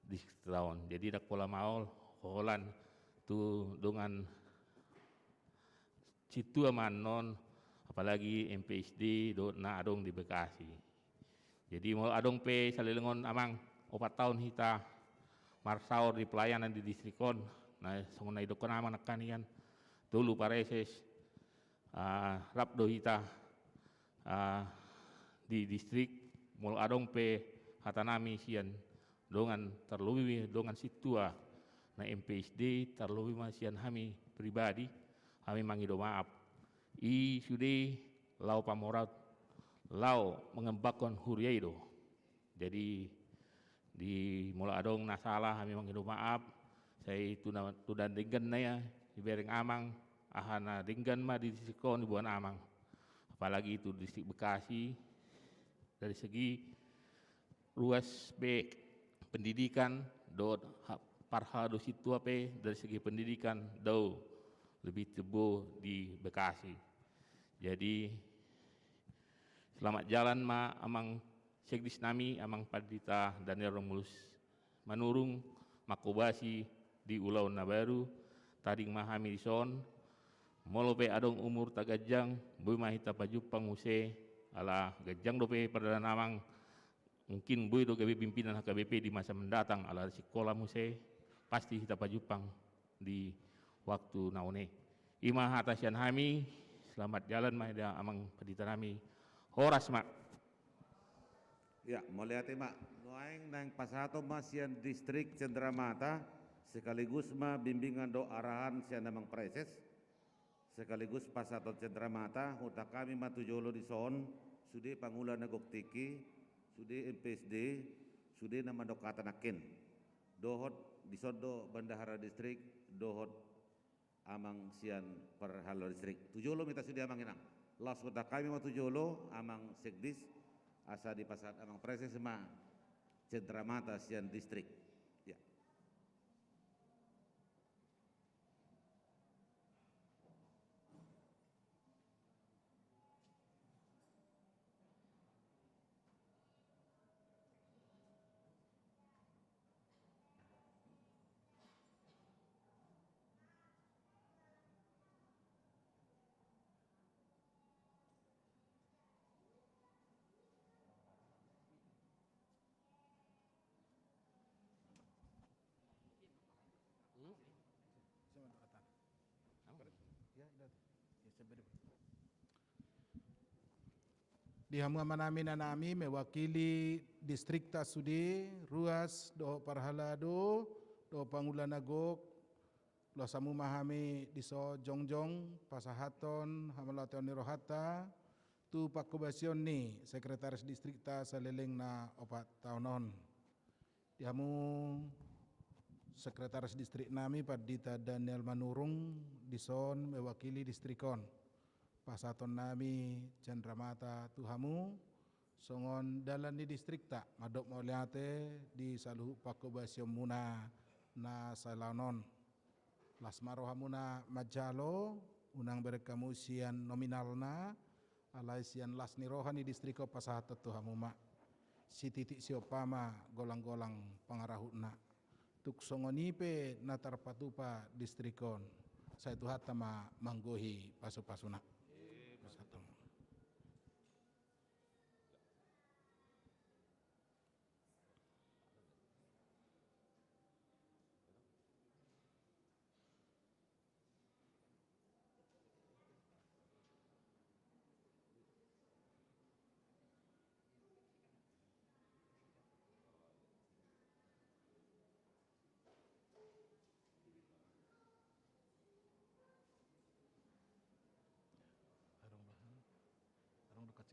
di tahun. Jadi dak pola maol holan tu dengan situ aman non apalagi MPSD do na adong di Bekasi. Jadi mau adong pe salelengon amang 4 tahun hita marsaur di pelayanan di distrikon. Nah, sungguh itu kan aman nakanian dulu pareses rap do hita di distrik mul adong pe hatanami sian dongan terlebih dongan situa na MPSD terlebih masian kami pribadi kami mangido maaf i sudah lau pamorat lau mengembangkan huriaido jadi di mula adong nasalah kami mangido maaf saya tudan dinggan na ya di bereng amang ahana dinggan ma di distrikon di buan amang apalagi itu distrik Bekasi dari segi ruas B pendidikan do parha do situ apa dari segi pendidikan do lebih tebo di Bekasi jadi selamat jalan ma amang sekdis nami amang Padita Daniel Romulus Manurung Makobasi di Ulau Nabaru taring mahami son molope adong umur tagajang boy mahita pajupang use ala gajang dope pada namang mungkin boy do gabe pimpinan HKBP di masa mendatang ala sekolah muse pasti hita pajupang di waktu naone ima hatasian hami selamat jalan mahida amang Padita nami horas mak ya melihat mak noaing nang pasato masian distrik Cendramata sekaligus ma bimbingan do arahan sian namang preses sekaligus pasato Cendramata huta kami matujolo di son sude pangulan nagoktiki sude MPSD, sude nama dokata naken, dohot disodo Bendahara Distrik, dohot amang sian per halo distrik. Tujolo mita sude amang inang. Las kota kami mau tujolo amang sekdis asa di pasar amang presen sama Cendramata sian distrik. Ya. Di hamu manami nanami mewakili distrik Tasude, Ruas, do Parhalado, do Pangulanagok, lo samu mahami diso Jongjong, Pasahaton, Hamalaton Nirohata, tu Pakubasion ni Sekretaris Distrik ta saleleng na 4 tahunon. Di hamu Sekretaris Distrik nami Padita Daniel Manurung dison mewakili distrikon. Pasaton nami Cendramata tuhamu songon dalan di distrik tak madok mauliate di saluhu Pakubasio muna na salanon lasmaro hamuna majalo unang berekamu sian nominalna alai sian las nirohan di distriko pasahatot tuhamu ma si titik siopama golang-golang pangarahutna tuk songonipe natar patupa distrikon saya tuhat ma manggohi pasu-pasuna.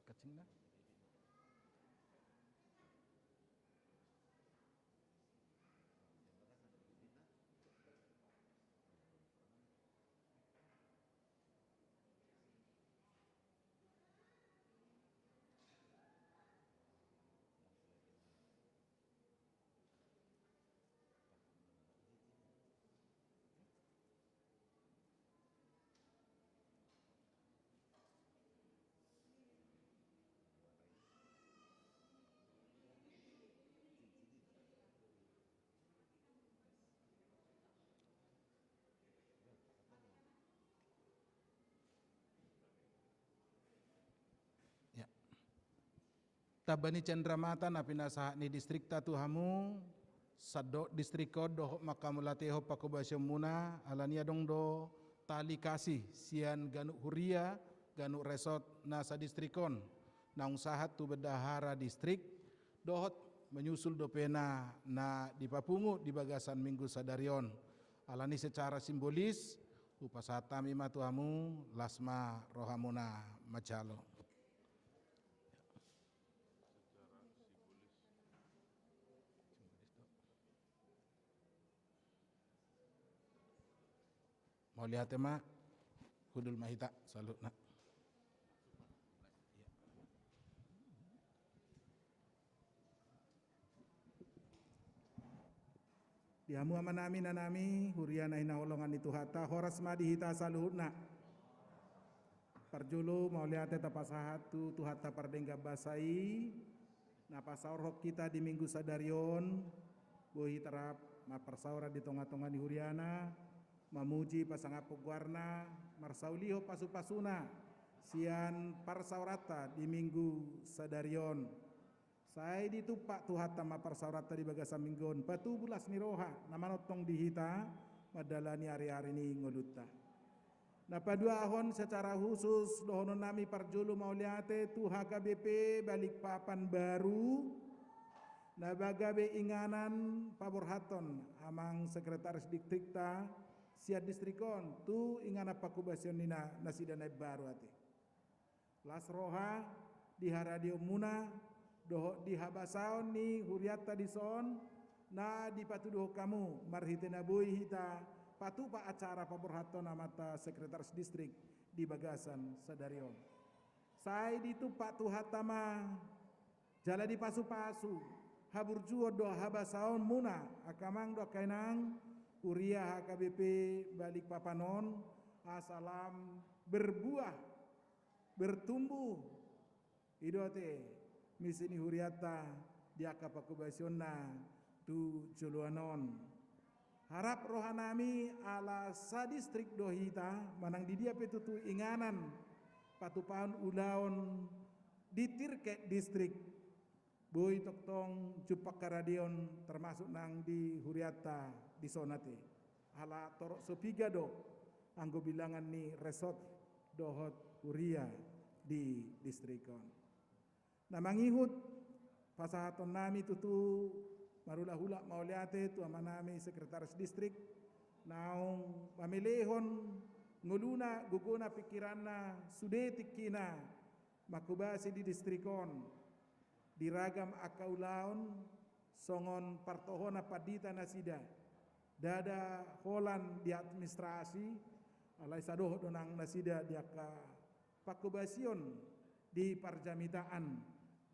Kacing lah. Tabani Cendramata na pinasaha ni distrik tatuhamu sadok distriko doh makamulateho Pakubasyo muna alania dong do tali kasih sian ganuk huria ganuk resort na sa distrikon naung sahat tu Bendahara distrik dohot menyusul do pena na dipapungu di bagasan Minggu Sadarion alani secara simbolis upasatami matuhamu lasma rohamuna macalo. Mau lihat ma hudul mahita salut nak. Diamu amanami nanami huriana hina holongan itu hata horas madi hita saluhut nak. Parjulu mau lihat tapasahat tu hata pardengga basai napasaur hok kita di Minggu Sadarion bohi terap maparsaura di tonga-tonga di huriana mamuji pasangapo guarna marsauliho pasu-pasuna sian parsaurata di Minggu Sadarion saya ditupak tuhata ma parsaurata di bagasa minggon patu bulas niroha namanotong dihita madalani hari-hari ini ngolutta nah padua ahon secara khusus dohonon nami parjulu mauliate tu HKBP Balikpapan baru nah bagabe inganan paborhaton amang sekretaris distrikta siat distrikon tu ingana Pakubasyon nina nasi danai baru hati las roha di haradio muna doho di habasaon ni huriata di son na di patuduh kamu marhite nabui hita patu pa acara paborhato namata sekretaris distrik di Bagasan Sadarion. Sai ditu pak tuhatama jala di pasu-pasu habur juo do habasaon muna akamang do kainang Uria HKBP balik papanon asalam berbuah bertumbuh idote misini huriata diaka pakubasionna tu juluanon harap rohanami ala sa distrik dohita manang di dia petutu inganan patupaun ulaon di tirket distrik boy toktong jupak karadion termasuk nang di huriata di sonate ala torok sopiga do anggo bilangan ni resort dohot huria di distrikon namangihut pasahaton nami tutu marula hula mauliate tu amanami sekretaris distrik naung pamilihon nguluna guguna pikiranna sudetikina makubasi di distrikon diragam akaulaon songon partohona padita nasida dada holan di administrasi alai sadoh donang nasida diaka pakubasion di parjamitaan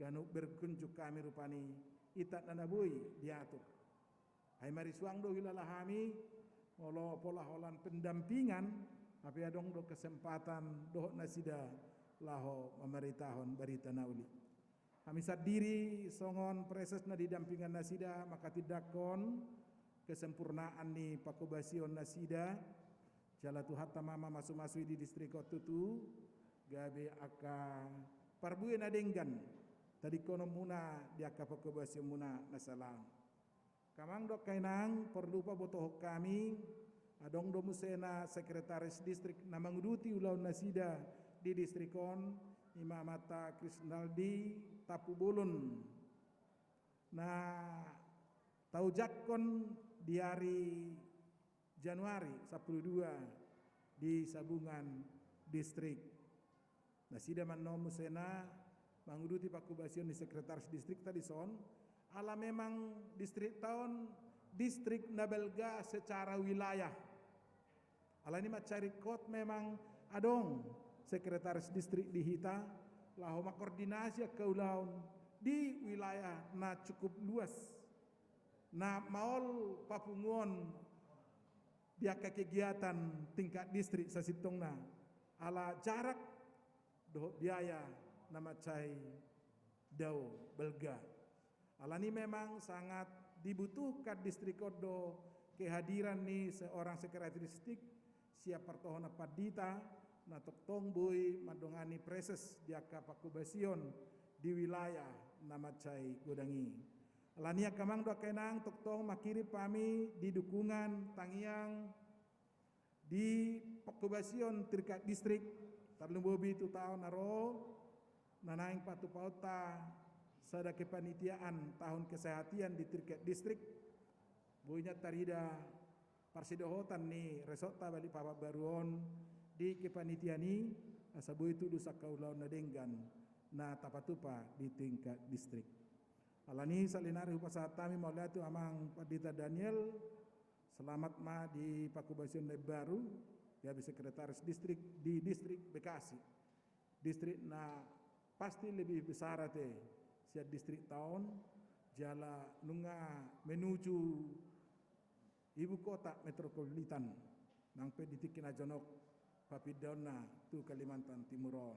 ganu berkunjuk kami rupani itat nanabui diatur hai mari suang do hilalahami ngolo pola holan pendampingan tapi adong do kesempatan do nasida laho memeritahon barita nauli kami sadiri songon preses na didampingan nasida maka tidakon kesempurnaan ni pakubasion nasida jala tuhata mama masu-masui di distrik tutu gabe aka parbuye na denggan tadi kono muna diaka pakubasion muna nasalang kamang dok kainang perlupa botoh kami adong do musena sekretaris distrik na manguduti ulaw nasida di distrikon Imamata Krisnaldi Tapu Bulun na taujakon di hari Januari 12 di Sabungan distrik nasida manno musena manguduti pakubasion di sekretaris distrik tadi son ala memang distrik tahun distrik nabelga secara wilayah ala ini macari kot memang adong sekretaris distrik di hita lahoma koordinasi keulaun di wilayah na cukup luas na maol papungon diaka kegiatan tingkat distrik sasitongna ala jarak do biaya nama cai dau belga ala ini memang sangat dibutuhkan distrik kodo kehadiran nih seorang sekretaris distrik siap pertohona padita na toktong boy madongani preses diaka pakubasion di wilayah nama cai godangi alania kamang do kenang toktong makiri pami di dukungan tangiang di pakubasion tirkat distrik tarlumbobi tu tahun naro nanaing patu pauta sada kepanitiaan tahun kesehatan di tirkat distrik boynya tarida parsidohotan ni resota balik papa baruon di kepanitiani asabu itu dusa kaulau nadenggan na tapatupa di tingkat distrik alani salinari upasatami maulatu amang padita Daniel selamat ma di pakubasion baru ya sekretaris distrik di distrik Bekasi distrik na pasti lebih besar te siap distrik tahun jala nunga menuju ibu kota metropolitan nang pe ditikin ajonok Papidona tu Kalimantan Timuron.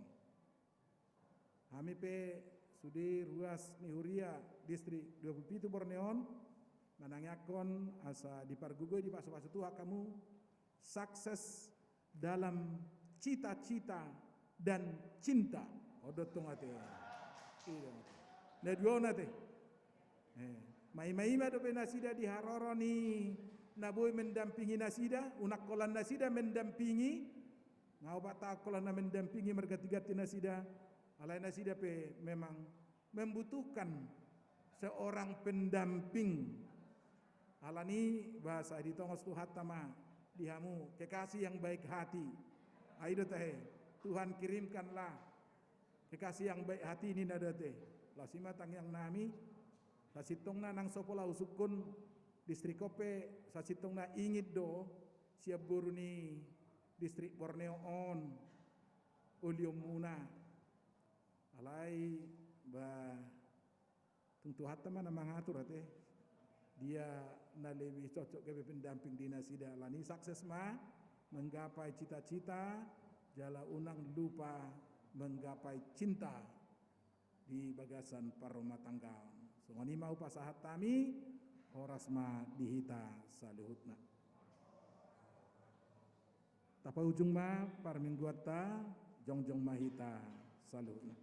Kami pe sudi ruas Nihuria distrik 27 Borneon manangyakon asa di pargugoi di pasu-pasu tuha kamu sukses dalam cita-cita dan cinta. Odot tungate. Ne duona te. Mai-mai do nasida di haroroni naboy mendampingi nasida, unak kolan nasida mendampingi ngau bata kolan mendampingi mergati-gati nasida. Alai nasida pe memang membutuhkan seorang pendamping. Alani bahasa di tongos tuhatama dihamu kekasih yang baik hati. Aido teh Tuhan kirimkanlah kekasih yang baik hati ini nada teh lasima tangyang nami sasitong na nang sopola usukun distrik Kope sasitong na ingid do siap buru ni distrik Borneo on ulium muna alai ba tentu hatta mana mengatur hati dia na lebih cocok ke pendamping dinasida lani sukses ma menggapai cita-cita jala unang lupa menggapai cinta di bagasan paroma tanggal songoni mau pasahat tami horas ma dihita saluhutna tapa ujung ma parmingguata jongjong mahita saluhutna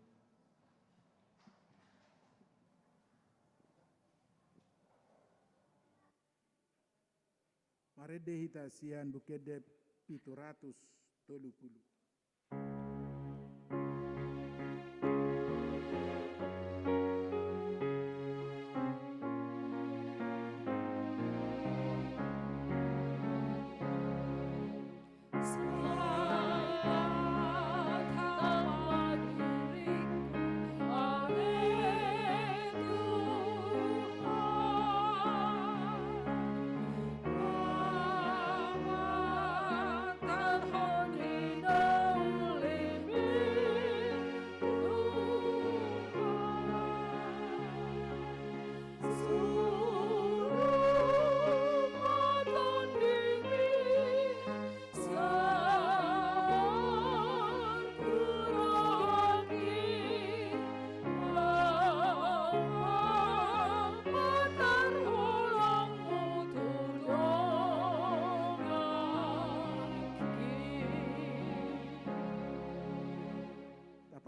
marede hita sian bukedep 730.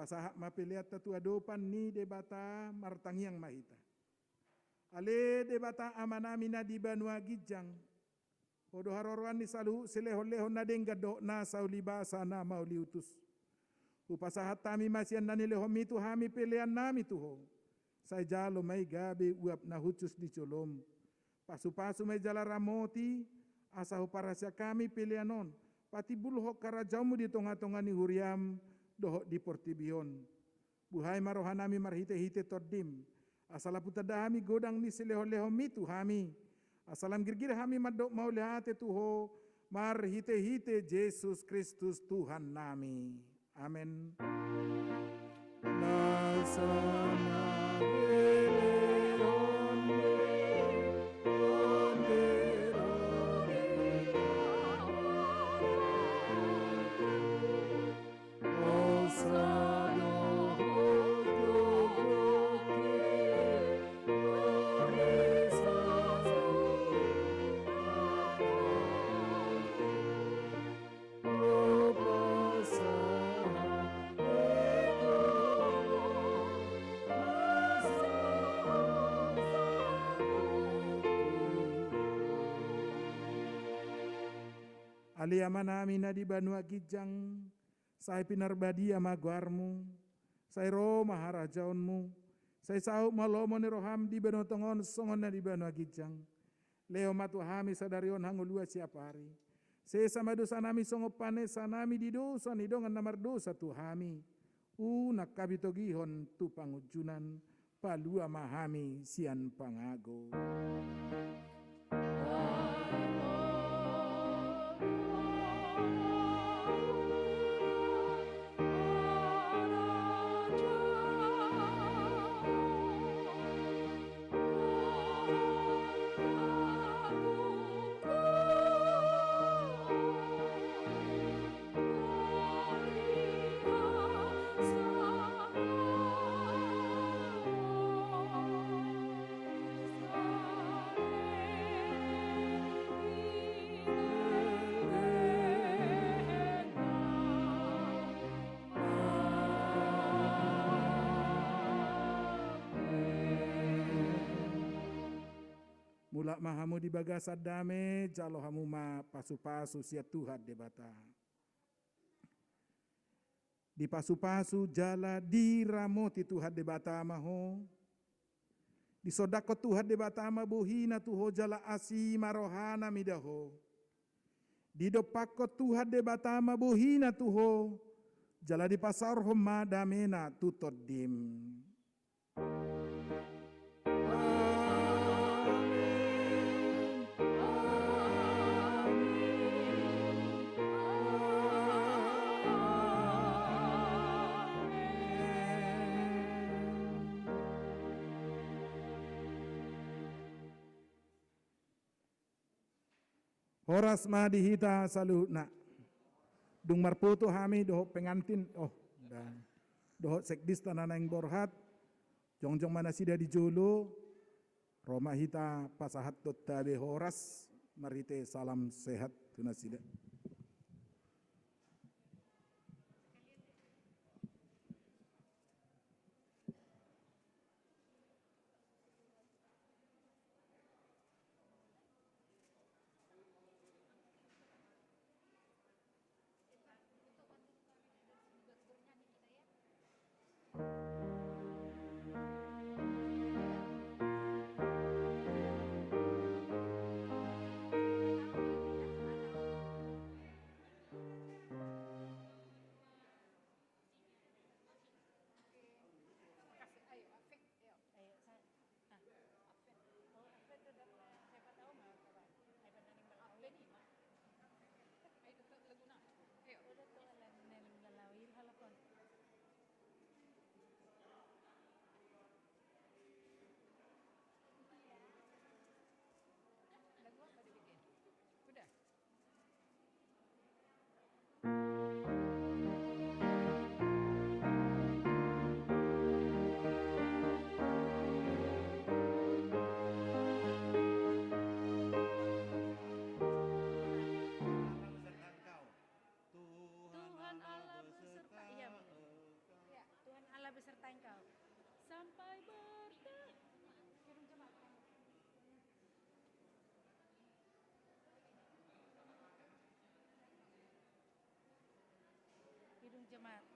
Pasaha mapiliat tatu adopan ni debata martangiang mahita. Ale debata amanamina di Banua Gijang. Odo harorwan ni salu sileho-leho na denggado na saulibasa na mauliutus. Upasahat tami masyan na nileho mitu hami pilihan nami tuho. Say jalo may gabi uap na hutus di colom. Pasu-pasu may jala ramoti asahu parasya kami pilihanon. Pati bulhok karajamu di tonga-tonga ni huriam. Dohok di Portibion. Buhay marohanami marhite-hite tordim. Asala putadami godang ni sileho-leho mitu hami. Asalam girgir hami madok mau lehate tuho. Marhite-hite Yesus Kristus Tuhan nami. Amin. Nasana aliama nami na di Banua Gijang, say pinarbadi amaguarmu, say ro maharajaonmu, say sauk malomo ni roham di benotongon songon na di Banua Gijang, leo matu hami sadarion hangulua siap hari, say sama dosa nami songopane sanami di dosa ni dongan namar dosa tu hami, nak kabitogihon tu pangujunan, palua mahami sian pangago. Mulak mahamu di bagasa dame, jalo hamu ma pasu-pasu sia Tuhan debata. Di pasu-pasu jala di ramoti Tuhan debata maho. Di sodako Tuhan debata ma buhina tuho jala asi marohana midaho. Di dopako Tuhan debata ma buhina tuho jala di pasar homa damena tutodim. Horas madihita saluhutna. Dung marputo hami doho pengantin doho sekdis tananaing borhat jongjong mana sida di jolo Roma hita pasahat tabe horas marite salam sehat tuna sida. Tuhan Allah beserta, iya Bu. Ya, Tuhan Allah beserta engkau. Sampai bertemu. Hidung jemaat.